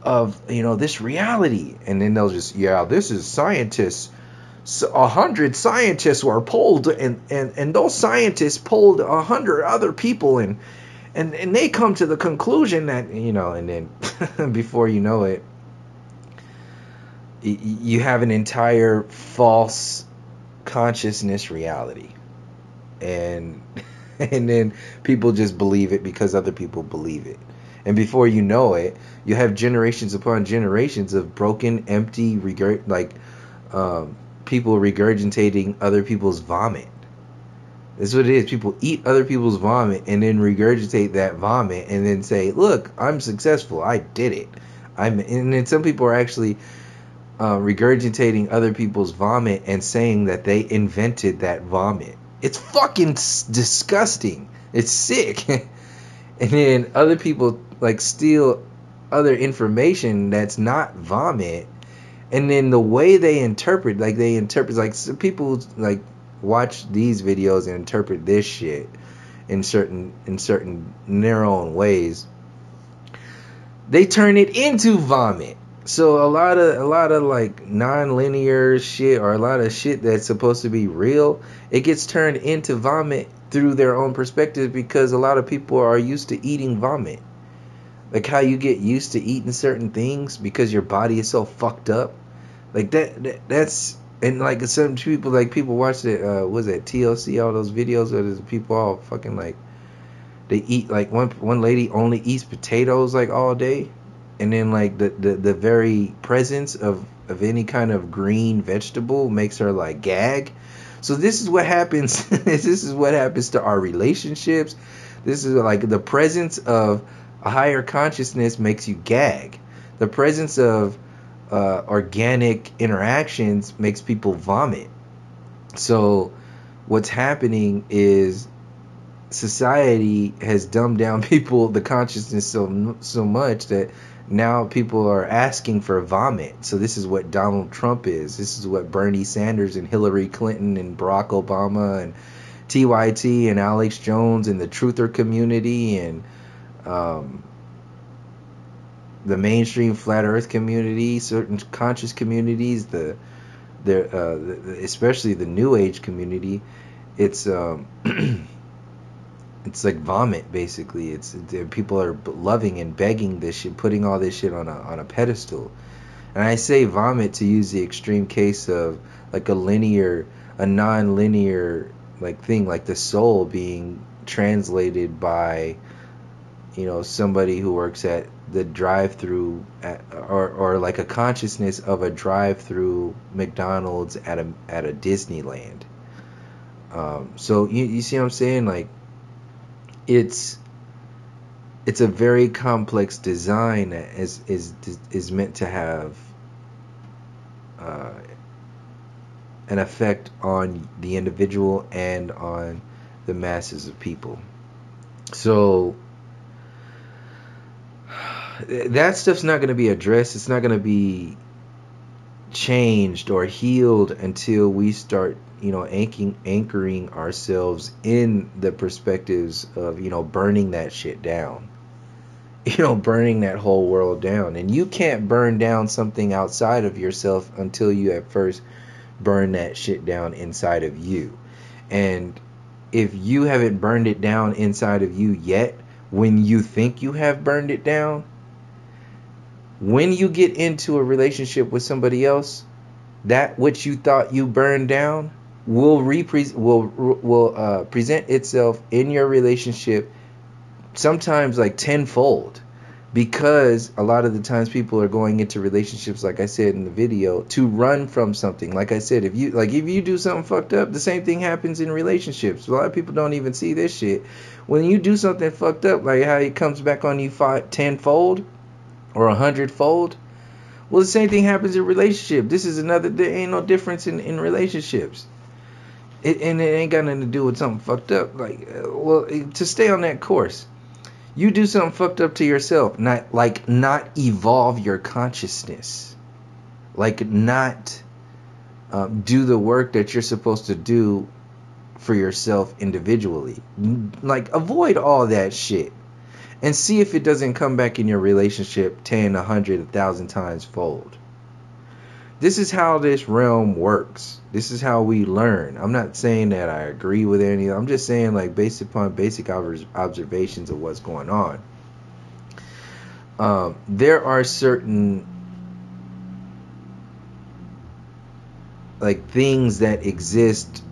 of this reality. And then they'll just, this is scientists. 100 scientists were polled, and those scientists polled 100 other people, and they come to the conclusion that and then before you know it, you have an entire false consciousness reality, and then people just believe it because other people believe it. And before you know it, you have generations upon generations of broken, empty, people regurgitating other people's vomit. That's what it is. People eat other people's vomit and then regurgitate that vomit and then say, look, I'm successful. I did it. And then some people are actually regurgitating other people's vomit and saying that they invented that vomit. It's fucking disgusting. It's sick. And then other people steal other information that's not vomit, and then the way they interpret, some people watch these videos and interpret this shit in certain their own ways. They turn it into vomit. So a lot of non-linear shit, or a lot of shit that's supposed to be real, it gets turned into vomit through their own perspective, because a lot of people are used to eating vomit. Like how you get used to eating certain things because your body is so fucked up. Like that's, and some people, people watch it, was it TLC, all those videos where there's people all fucking they eat, one lady only eats potatoes all day, and then the very presence of any kind of green vegetable makes her gag. So this is what happens. This is what happens to our relationships. This is the presence of a higher consciousness makes you gag. The presence of organic interactions makes people vomit. So what's happening is society has dumbed down the consciousness so much that now people are asking for vomit. So this is what Donald Trump is. This is what Bernie Sanders and Hillary Clinton and Barack Obama and TYT and Alex Jones and the Truther community and the mainstream flat earth community, certain conscious communities, especially the New Age community. It's it's like vomit, basically. It's people are loving and begging this shit, putting all this shit on a pedestal. And I say vomit to use the extreme case of a non-linear thing, like the soul being translated by somebody who works at the drive-through or a consciousness of a drive-through McDonald's at a Disneyland. So you see what I'm saying? It's a very complex design that is meant to have an effect on the individual and on the masses of people. So that stuff's not going to be addressed. It's not going to be changed or healed until we start, anchoring ourselves in the perspectives of, burning that shit down. Burning that whole world down. And you can't burn down something outside of yourself until you at first burn that shit down inside of you. And if you haven't burned it down inside of you yet, when you think you have burned it down, when you get into a relationship with somebody else, that which you thought you burned down will present itself in your relationship sometimes like tenfold, because a lot of the times people are going into relationships, like I said in the video, to run from something. Like I said, if you do something fucked up, the same thing happens in relationships. A lot of people don't even see this shit. When you do something fucked up, like how it comes back on you tenfold or 100-fold, well, the same thing happens in relationship. There ain't no difference in relationships. And it ain't got nothing to do with something fucked up. To stay on that course, you do something fucked up to yourself, not evolve your consciousness, not do the work that you're supposed to do for yourself individually. Avoid all that shit and see if it doesn't come back in your relationship 10, 100, 1,000 times fold. This is how this realm works. This is how we learn. I'm not saying that I agree with any. I'm just saying, based upon basic observations of what's going on. There are certain things that exist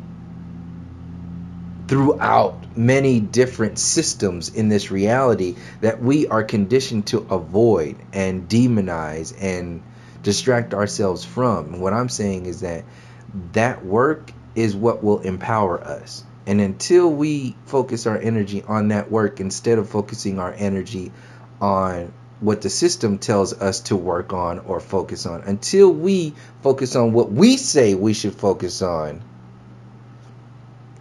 throughout many different systems in this reality that we are conditioned to avoid and demonize and distract ourselves from. And what I'm saying is that work is what will empower us. And until we focus our energy on that work instead of focusing our energy on what the system tells us to work on or focus on, until we focus on what we say we should focus on,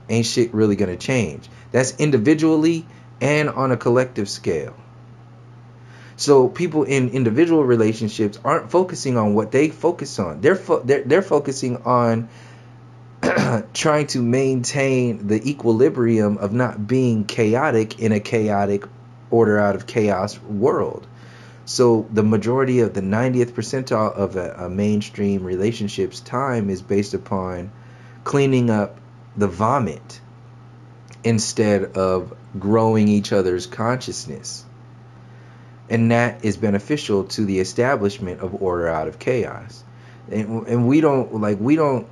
ain't shit really gonna change. That's individually and on a collective scale. So people in individual relationships aren't focusing on what they focus on. They're focusing on trying to maintain the equilibrium of not being chaotic in a chaotic order out of chaos world. So the majority of the 90th percentile of a mainstream relationship's time is based upon cleaning up the vomit instead of growing each other's consciousness. And that is beneficial to the establishment of order out of chaos. And we don't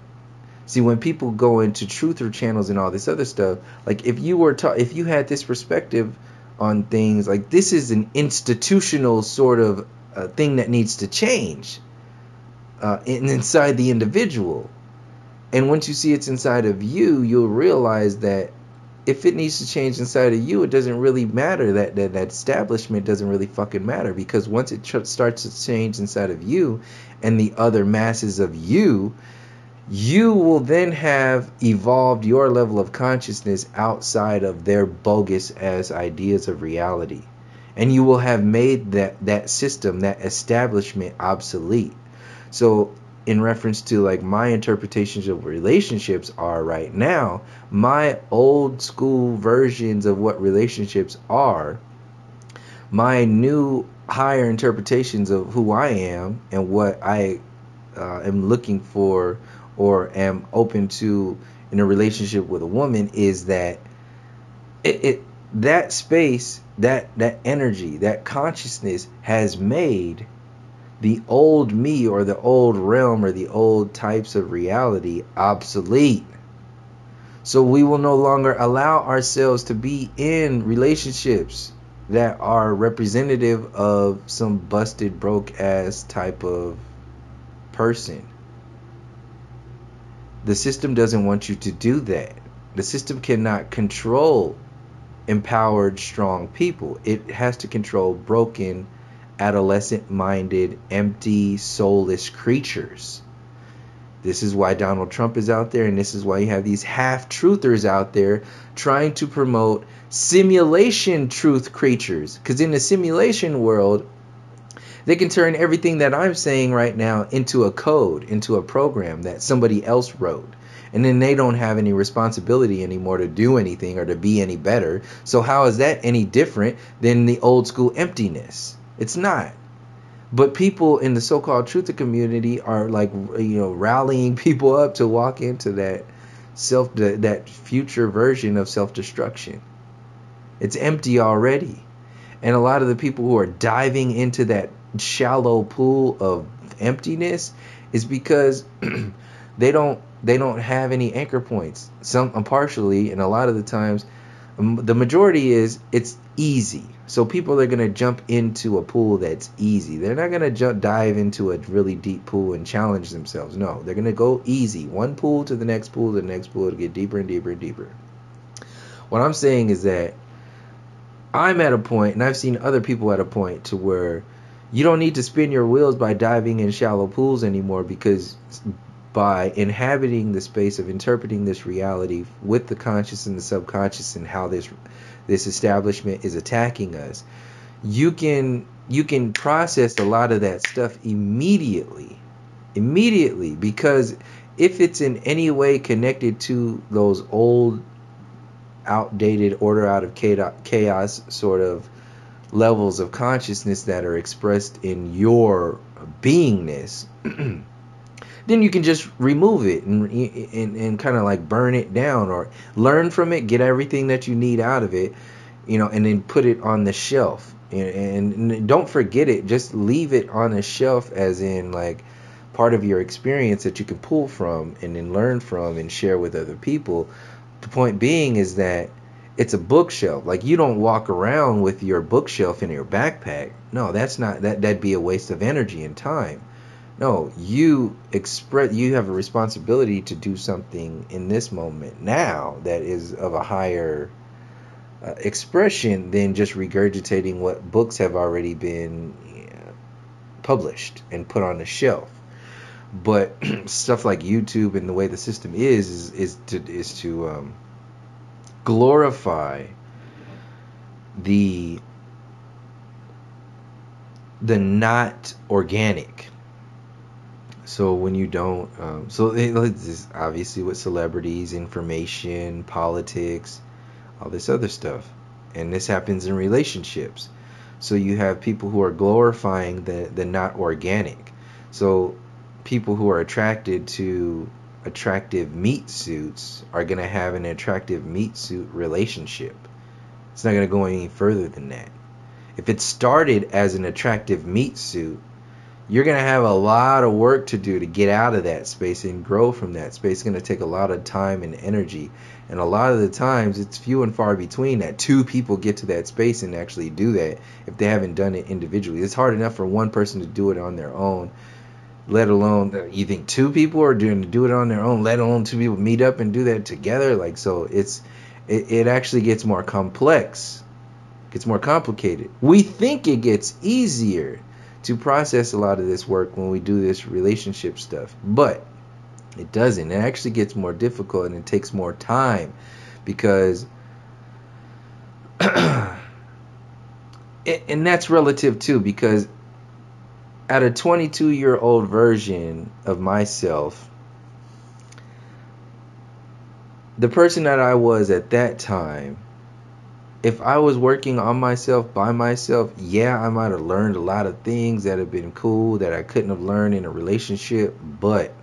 see, when people go into truther channels and all this other stuff, if you had this perspective on things, this is an institutional sort of thing that needs to change inside the individual. And once you see it's inside of you, you'll realize that if it needs to change inside of you, it doesn't really matter. That establishment doesn't really fucking matter, because once it starts to change inside of you and the other masses of you, you will then have evolved your level of consciousness outside of their bogus ass ideas of reality. And you will have made that system, that establishment, obsolete. So in reference to my interpretations of relationships are right now, my old school versions of what relationships are, my new higher interpretations of who I am and what I am looking for or am open to in a relationship with a woman, is that that space, that energy, that consciousness has made the old me or the old realm or the old types of reality obsolete. So we will no longer allow ourselves to be in relationships that are representative of some busted, broke ass type of person. The system doesn't want you to do that. The system cannot control empowered, strong people. It has to control broken, adolescent-minded, empty, soulless creatures. This is why Donald Trump is out there, and this is why you have these half-truthers out there trying to promote simulation truth creatures. Because in the simulation world, They can turn everything that I'm saying right now into a code, into a program that somebody else wrote. And then they don't have any responsibility anymore to do anything or to be any better. So how is that any different than the old school emptiness? It's not. But people in the so-called truther community are like, rallying people up to walk into that that future version of self-destruction. It's empty already. And a lot of the people who are diving into that shallow pool of emptiness is because they don't have any anchor points. Some partially, and a lot of the times, the majority is it's easy. So people are gonna jump into a pool that's easy. They're not gonna dive into a really deep pool and challenge themselves. No, they're gonna go easy, one pool to the next pool, to the next pool, to get deeper and deeper and deeper. What I'm saying is that I'm at a point, and I've seen other people at a point, to where you don't need to spin your wheels by diving in shallow pools anymore, because by inhabiting the space of interpreting this reality with the conscious and the subconscious and how this establishment is attacking us, you can process a lot of that stuff immediately, because if it's in any way connected to those old, outdated, order out of chaos sort of levels of consciousness that are expressed in your beingness, then you can just remove it and kind of like burn it down, or learn from it, get everything that you need out of it, and then put it on the shelf. And don't forget it. Just leave it on a shelf, as in like part of your experience that you can pull from and then learn from and share with other people. The point being is that it's a bookshelf. Like, you don't walk around with your bookshelf in your backpack. No, that'd be a waste of energy and time. No, you have a responsibility to do something in this moment now that is of a higher expression than just regurgitating what books have already been published and put on the shelf. But stuff like YouTube and the way the system is to glorify the not organic. So when you don't, it's obviously with celebrities, information, politics, all this other stuff, and this happens in relationships. So you have people who are glorifying the not organic. So people who are attracted to attractive meat suits are going to have an attractive meat suit relationship. It's not going to go any further than that. If it started as an attractive meat suit, you're going to have a lot of work to do to get out of that space and grow from that space. It's going to take a lot of time and energy. And a lot of the times, it's few and far between that two people get to that space and actually do that if they haven't done it individually. It's hard enough for one person to do it on their own, let alone, you think two people are doing to do it on their own, let alone two people meet up and do that together. Like, so it actually gets more complex, gets more complicated. We think it gets easier to process a lot of this work when we do this relationship stuff, but it doesn't. It actually gets more difficult, and it takes more time, because and that's relative too, because at a 22-year-old version of myself, the person that I was at that time, if I was working on myself by myself, yeah, I might have learned a lot of things that have been cool that I couldn't have learned in a relationship, but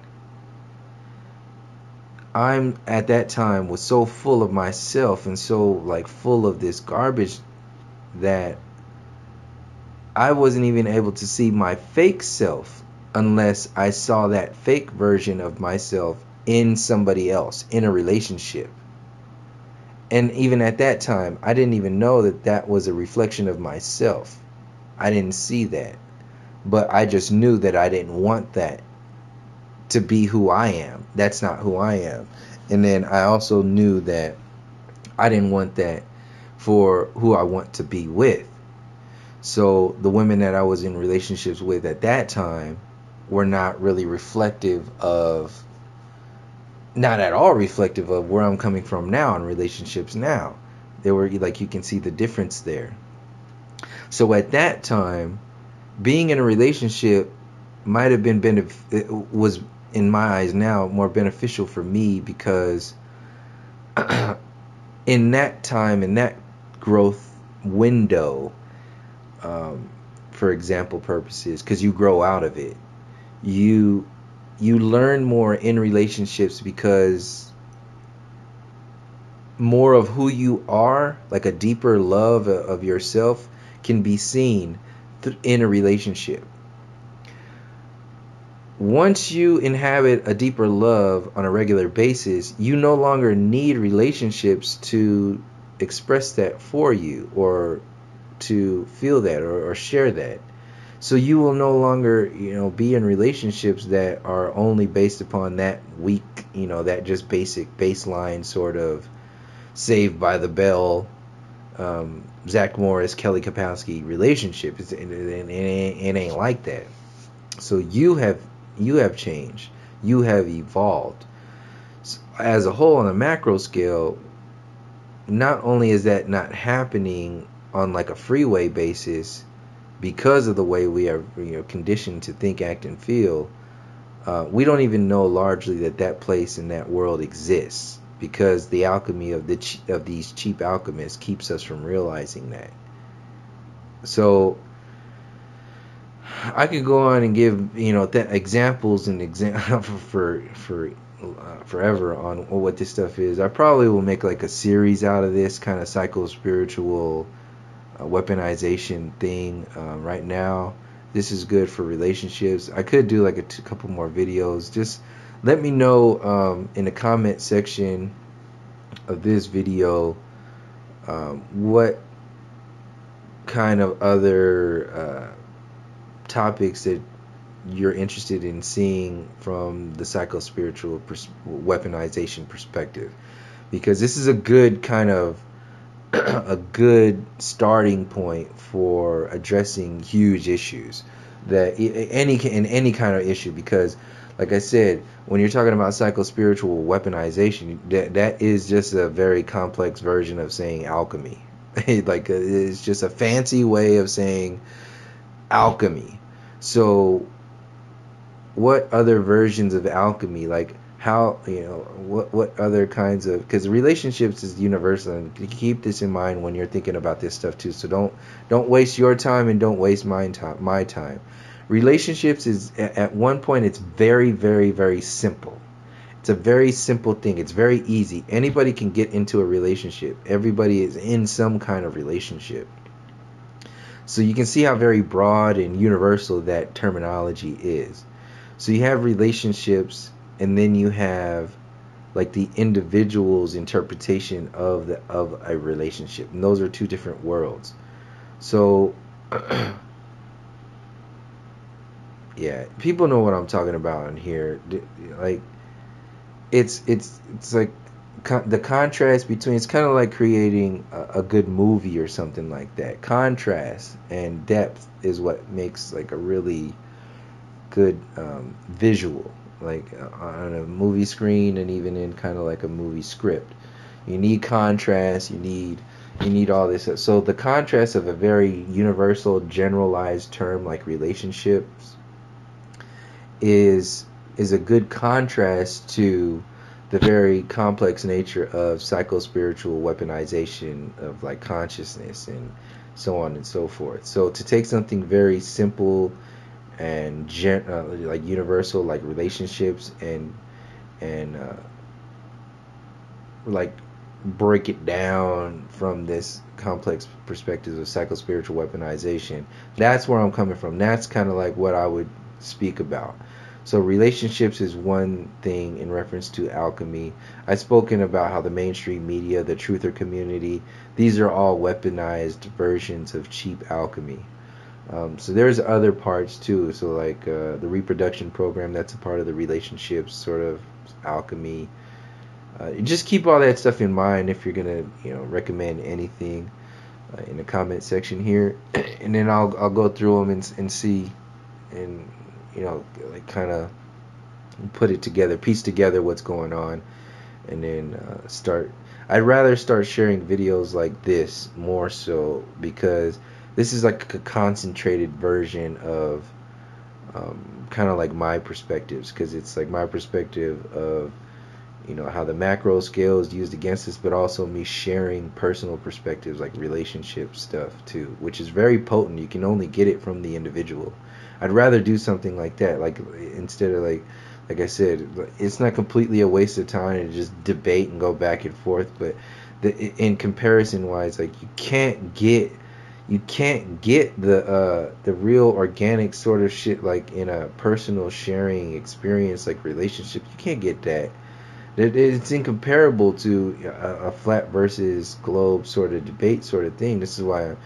I'm at that time was so full of myself and so like full of this garbage that I wasn't even able to see my fake self unless I saw that fake version of myself in somebody else, in a relationship. And even at that time, I didn't even know that that was a reflection of myself. I didn't see that. But I just knew that I didn't want that to be who I am. That's not who I am. And then I also knew that I didn't want that for who I want to be with. So the women that I was in relationships with at that time were not really reflective of, not at all reflective of where I'm coming from now in relationships now. They were like, you can see the difference there. So at that time, being in a relationship might have been it was in my eyes now more beneficial for me because in that time, in that growth window, for example purposes, because you grow out of it, you learn more in relationships because more of who you are, like a deeper love of yourself, can be seen in a relationship. Once you inhabit a deeper love on a regular basis, you no longer need relationships to express that for you or to feel that or share that. So you will no longer, be in relationships that are only based upon that weak, that just basic baseline sort of Saved by the Bell, Zach Morris, Kelly Kapowski relationship. It ain't like that. So you have changed. You have evolved. So as a whole, on a macro scale, not only is that not happening on like a freeway basis because of the way we are conditioned to think, act, and feel, we don't even know largely that place in that world exists because the alchemy of these cheap alchemists keeps us from realizing that. So I could go on and give examples and for forever on what this stuff is. I probably will make like a series out of this kind of psycho-spiritual weaponization thing. Right now this is good for relationships. I could do like a couple more videos. Just let me know in the comment section of this video what kind of other topics that you're interested in seeing from the psycho-spiritual weaponization perspective, because this is a good kind of a good starting point for addressing huge issues that in any kind of issue. Because like I said, when you're talking about psycho-spiritual weaponization, that is just a very complex version of saying alchemy. Like it's just a fancy way of saying alchemy. So what other versions of alchemy, like how, what other kinds of, because relationships is universal, and keep this in mind when you're thinking about this stuff too. So don't waste your time and don't waste my time. Relationships is, at one point, it's very, very, very simple. It's a very simple thing. It's very easy. Anybody can get into a relationship. Everybody is in some kind of relationship. So you can see how very broad and universal that terminology is. So you have relationships, and then you have like the individual's interpretation of a relationship, and those are two different worlds. So yeah, people know what I'm talking about in here. Like it's like the contrast between, it's kind of like creating a good movie or something like that. Contrast and depth is what makes like a really good visual, like on a movie screen, and even in kind of like a movie script. You need contrast, you need all this. So the contrast of a very universal, generalized term like relationships is a good contrast to the very complex nature of psycho-spiritual weaponization of like consciousness and so on and so forth. So to take something very simple and like universal, like relationships, and like break it down from this complex perspective of psycho-spiritual weaponization, that's where I'm coming from. That's kind of like what I would speak about. So relationships is one thing in reference to alchemy. I've spoken about how the mainstream media, the truther community, these are all weaponized versions of cheap alchemy. So there's other parts too. So like the reproduction program, that's a part of the relationships sort of alchemy. Just keep all that stuff in mind if you're gonna recommend anything in the comment section here, and then I'll go through them and see, and like kind of put it together, piece together what's going on, and then start. I'd rather start sharing videos like this more so, because This is like a concentrated version of kind of like my perspectives, because it's like my perspective of, you know, how the macro scale is used against us, but also me sharing personal perspectives like relationship stuff too, which is very potent. You can only get it from the individual. I'd rather do something like that, like instead of like I said, it's not completely a waste of time to just debate and go back and forth, but in comparison wise, like you can't get the real organic sort of shit like in a personal sharing experience like relationship. You can't get that. It's incomparable to a flat versus globe sort of debate sort of thing. This is why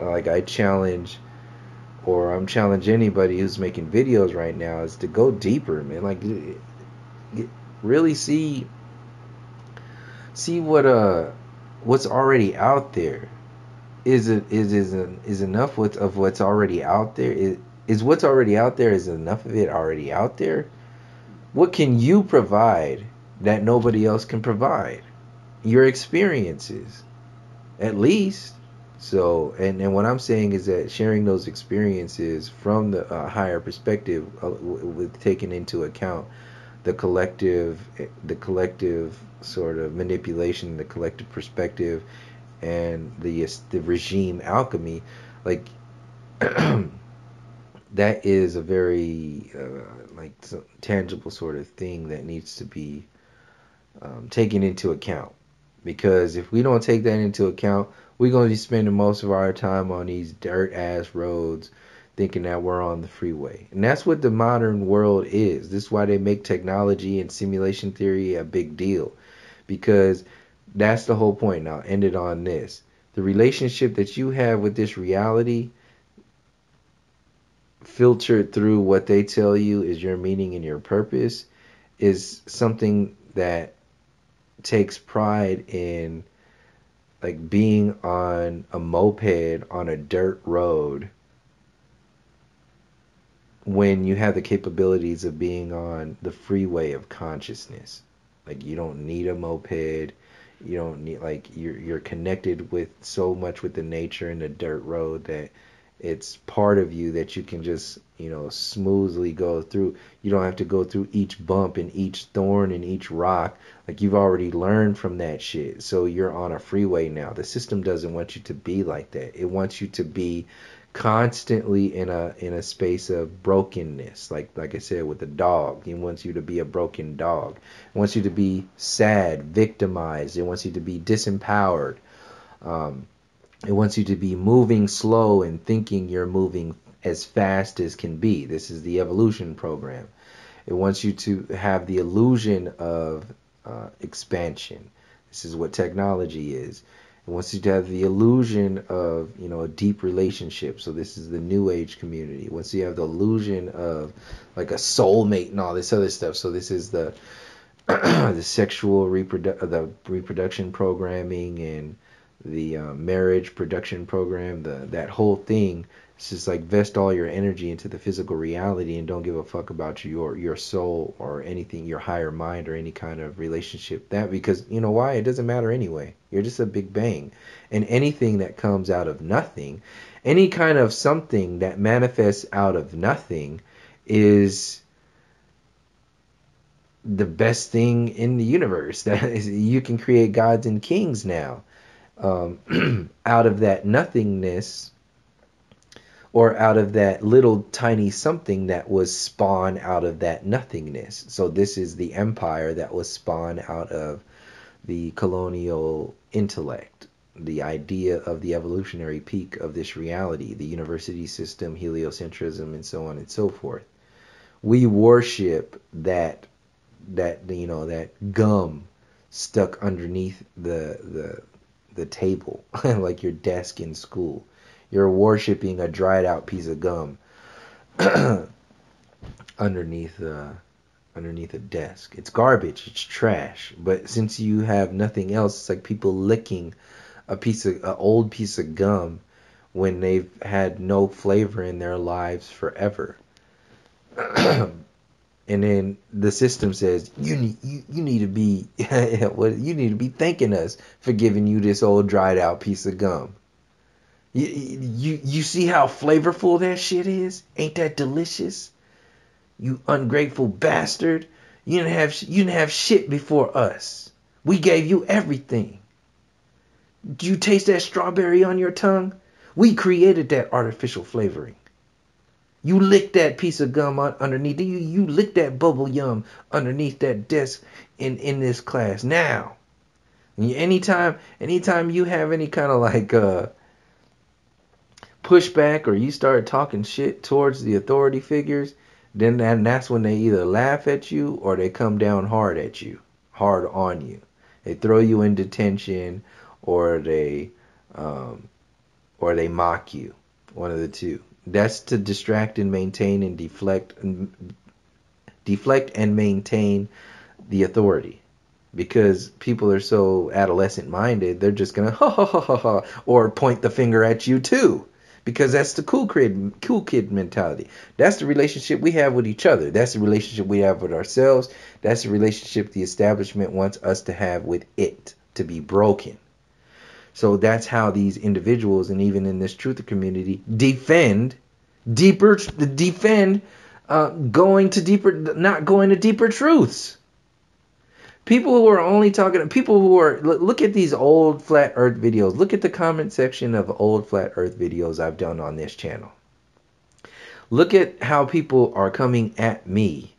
like I challenge, or I'm challenge anybody who's making videos right now, is to go deeper, man. Like really see what's already out there. Is enough of what's already out there? Is what's already out there, is enough of it already out there? What can you provide that nobody else can provide? Your experiences, at least. So, and what I'm saying is that sharing those experiences from the higher perspective, with taking into account the collective sort of manipulation, the collective perspective, and the regime alchemy, like that is a very like tangible sort of thing that needs to be taken into account. Because if we don't take that into account, we're going to be spending most of our time on these dirt ass roads thinking that we're on the freeway. And that's what the modern world is. This is why they make technology and simulation theory a big deal. Because that's the whole point. Now, end it on this. The relationship that you have with this reality, filtered through what they tell you is your meaning and your purpose, is something that takes pride in like being on a moped on a dirt road when you have the capabilities of being on the freeway of consciousness. Like you don't need a moped. You don't need, like, you're connected with so much with the nature and the dirt road that it's part of you that you can just, you know, smoothly go through. You don't have to go through each bump and each thorn and each rock. Like you've already learned from that shit. So you're on a freeway now. The system doesn't want you to be like that. It wants you to be constantly in a space of brokenness. Like I said with the dog, it wants you to be a broken dog. It wants you to be sad, victimized. It wants you to be disempowered. It wants you to be moving slow and thinking you're moving as fast as can be. This is the evolution program. It wants you to have the illusion of expansion. This is what technology is. It wants you to have the illusion of, you know, a deep relationship. So this is the new age community. It wants you to have the illusion of like a soulmate and all this other stuff. So this is the the sexual the reproduction programming and the marriage production program, that whole thing. It's just like vest all your energy into the physical reality and don't give a fuck about your soul or anything, your higher mind or any kind of relationship. That, because you know why? It doesn't matter anyway. You're just a big bang. And anything that comes out of nothing, any kind of something that manifests out of nothing, is the best thing in the universe. That is, you can create gods and kings now. Out of that nothingness, or out of that little tiny something that was spawned out of that nothingness. So this is the empire that was spawned out of the colonial intellect, the idea of the evolutionary peak of this reality, the university system, heliocentrism, and so on and so forth. We worship that you know, that gum stuck underneath the table, like your desk in school. You're worshiping a dried out piece of gum underneath a desk. It's garbage. It's trash. But since you have nothing else, it's like people licking an old piece of gum when they've had no flavor in their lives forever. And then the system says you need to be you need to be thanking us for giving you this old dried out piece of gum. You see how flavorful that shit is? Ain't that delicious? You ungrateful bastard. You didn't have shit before us. We gave you everything. Do you taste that strawberry on your tongue? We created that artificial flavoring. You lick that piece of gum underneath. You lick that bubble yum underneath that desk in this class. Now, anytime you have any kind of like pushback or you start talking shit towards the authority figures, then that's when they either laugh at you or they come down hard at you, hard on you. They throw you in detention or they mock you. One of the two. That's to distract and maintain and deflect and maintain the authority. Because people are so adolescent minded, they're just gonna ha ha ha ha ha or point the finger at you too. Because that's the cool kid mentality. That's the relationship we have with each other. That's the relationship we have with ourselves. That's the relationship the establishment wants us to have with it, to be broken. So that's how these individuals, and even in this truther community, defend going to deeper, not going to deeper truths. People who are only talking, people who are, look at these old flat earth videos. Look at the comment section of old flat earth videos I've done on this channel. Look at how people are coming at me,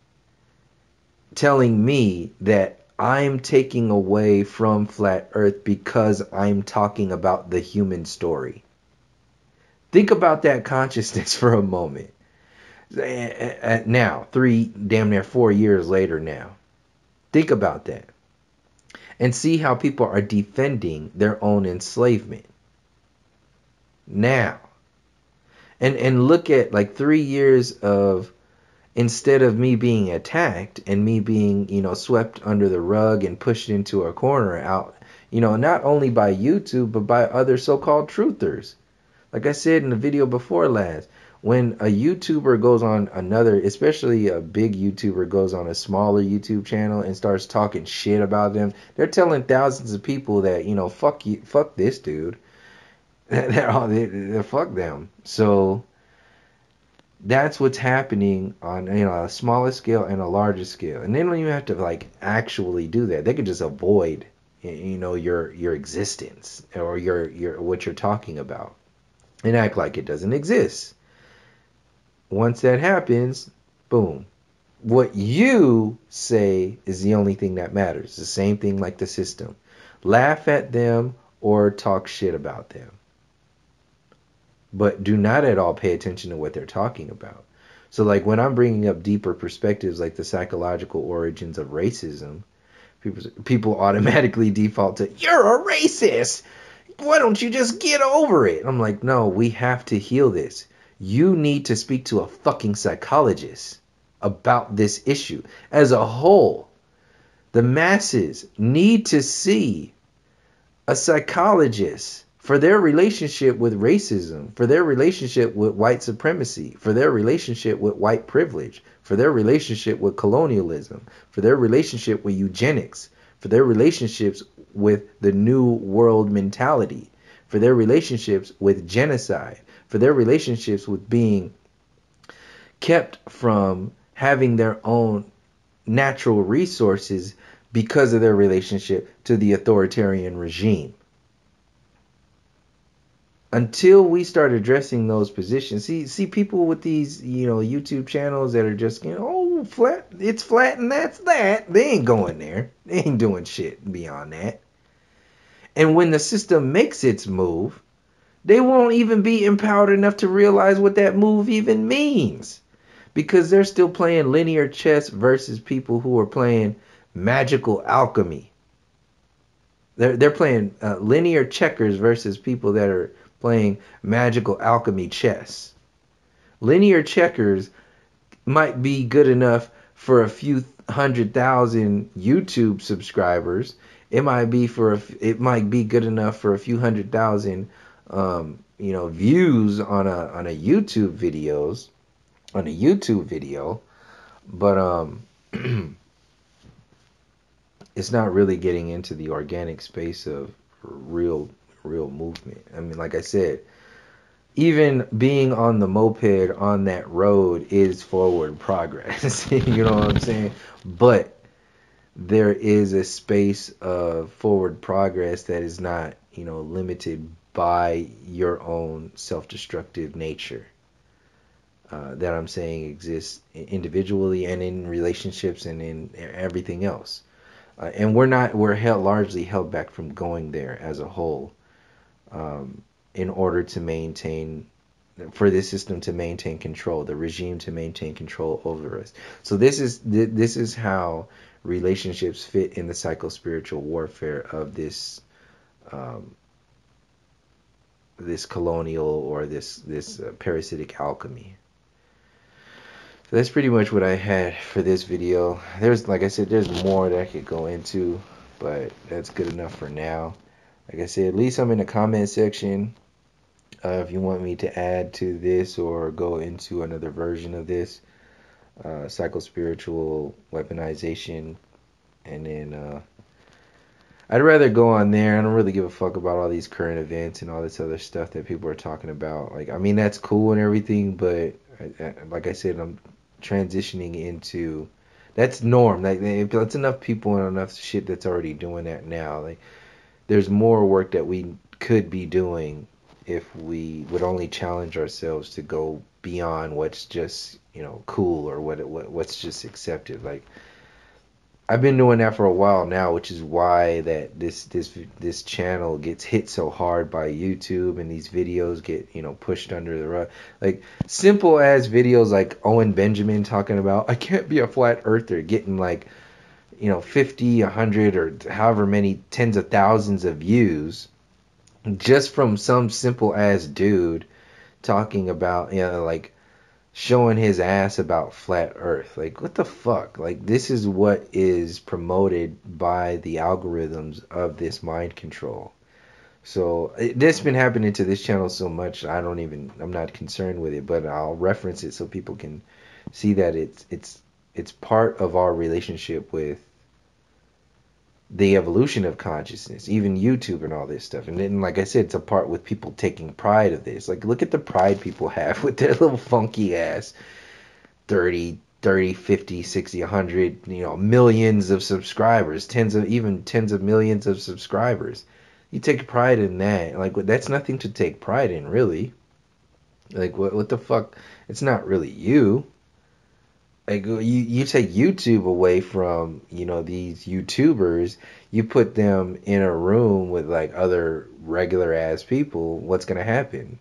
telling me that I'm taking away from flat earth because I'm talking about the human story. Think about that consciousness for a moment. Now, damn near 4 years later now. Think about that. And see how people are defending their own enslavement. Now. And look at like 3 years of, instead of me being attacked and me being, swept under the rug and pushed into a corner out, not only by YouTube, but by other so-called truthers. Like I said in the video before last, when a YouTuber goes on another, especially a big YouTuber goes on a smaller YouTube channel and starts talking shit about them, they're telling thousands of people that, fuck you, fuck this dude. Fuck them. So that's what's happening on a smaller scale and a larger scale. And they don't even have to like actually do that. They could just avoid your existence or your what you're talking about and act like it doesn't exist. Once that happens, boom. What you say is the only thing that matters. The same thing like the system. Laugh at them or talk shit about them. But do not at all pay attention to what they're talking about. So like when I'm bringing up deeper perspectives like the psychological origins of racism, people automatically default to, you're a racist. Why don't you just get over it? I'm like, no, we have to heal this. You need to speak to a fucking psychologist about this issue. As a whole, the masses need to see a psychologist for their relationship with racism, for their relationship with white supremacy, for their relationship with white privilege, for their relationship with colonialism, for their relationship with eugenics, for their relationships with the new world mentality, for their relationships with genocide, for their relationships with being kept from having their own natural resources because of their relationship to the authoritarian regime. Until we start addressing those positions, see people with these, YouTube channels that are just, flat, it's flat and that's that. They ain't going there. They ain't doing shit beyond that. And when the system makes its move, they won't even be empowered enough to realize what that move even means. Because they're still playing linear chess versus people who are playing magical alchemy. They're playing linear checkers versus people that are playing magical alchemy chess. Linear checkers might be good enough for a few 100,000 YouTube subscribers. It might be good enough for a few 100,000 views on a YouTube video, but it's not really getting into the organic space of real movement. I mean, like I said, even being on the moped on that road is forward progress. You know what I'm saying? But there is a space of forward progress that is not, limited by your own self-destructive nature. That I'm saying exists individually and in relationships and in everything else. And we're largely held back from going there as a whole, in order to for this system to maintain control, the regime to maintain control over us. So this is how relationships fit in the psycho-spiritual warfare of this this colonial or this parasitic alchemy. So that's pretty much what I had for this video. Like I said, there's more that I could go into, but that's good enough for now. Like I said, leave some in the comment section if you want me to add to this or go into another version of this. Psycho-spiritual weaponization. And then I'd rather go on there. I don't really give a fuck about all these current events and all this other stuff that people are talking about. Like, I mean, that's cool and everything, but like I said, I'm transitioning into that's norm. Like, that's enough people and enough shit that's already doing that now. Like, there's more work that we could be doing if we would only challenge ourselves to go beyond what's just, cool or what's just accepted. Like, I've been doing that for a while now, which is why that this channel gets hit so hard by YouTube, and these videos get, pushed under the rug. Like, simple as videos like Owen Benjamin talking about I can't be a flat earther, getting like, 50, 100, or however many tens of thousands of views just from some simple ass dude talking about, like, showing his ass about flat earth. Like, what the fuck? Like, this is what is promoted by the algorithms of this mind control. So this been happening to this channel so much I'm not concerned with it, but I'll reference it so people can see that it's part of our relationship with the evolution of consciousness, even YouTube and all this stuff. And then, like I said, it's a part with people taking pride of this. Like, look at the pride people have with their little funky ass 30, 50, 60, 100, millions of subscribers, tens of millions of subscribers. You take pride in that. Like, that's nothing to take pride in, really. Like, what the fuck? It's not really you. Like, you take YouTube away from, these YouTubers, you put them in a room with like other regular ass people, what's gonna happen?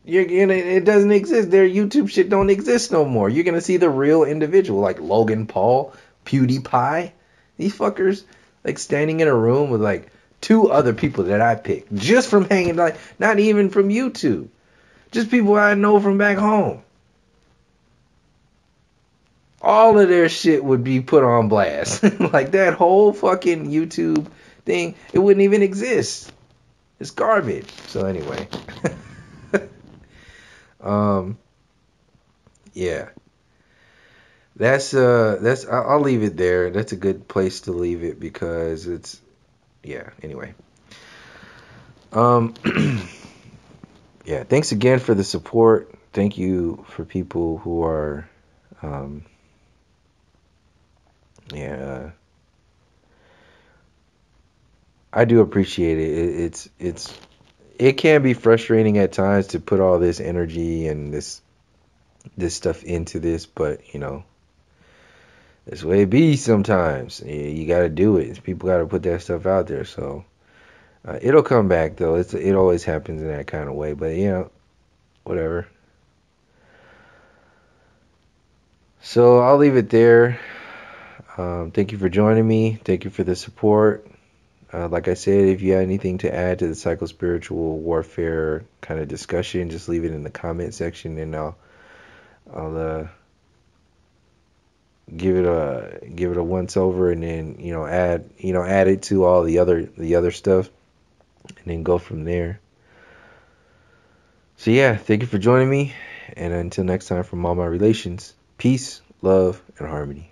It doesn't exist. Their YouTube shit don't exist no more. You're gonna see the real individual, like Logan Paul, PewDiePie, these fuckers, like standing in a room with like two other people that I picked just from hanging, like, not even from YouTube, just people I know from back home. All of their shit would be put on blast. Like, that whole fucking YouTube thing, it wouldn't even exist. It's garbage. So anyway. Yeah. I'll leave it there. That's a good place to leave it because anyway. Yeah, thanks again for the support. Thank you for people who are I do appreciate it. It can be frustrating at times to put all this energy and this stuff into this, but that's the way it be sometimes. You got to do it. People got to put that stuff out there. So it'll come back though. It always happens in that kind of way. But whatever. So I'll leave it there. Thank you for joining me. Thank you for the support. Like I said, if you have anything to add to the psycho-spiritual warfare kind of discussion, just leave it in the comment section, and I'll give it a once over, and then add it to all the other stuff, and then go from there. So yeah, thank you for joining me, and until next time, from all my relations, peace, love, and harmony.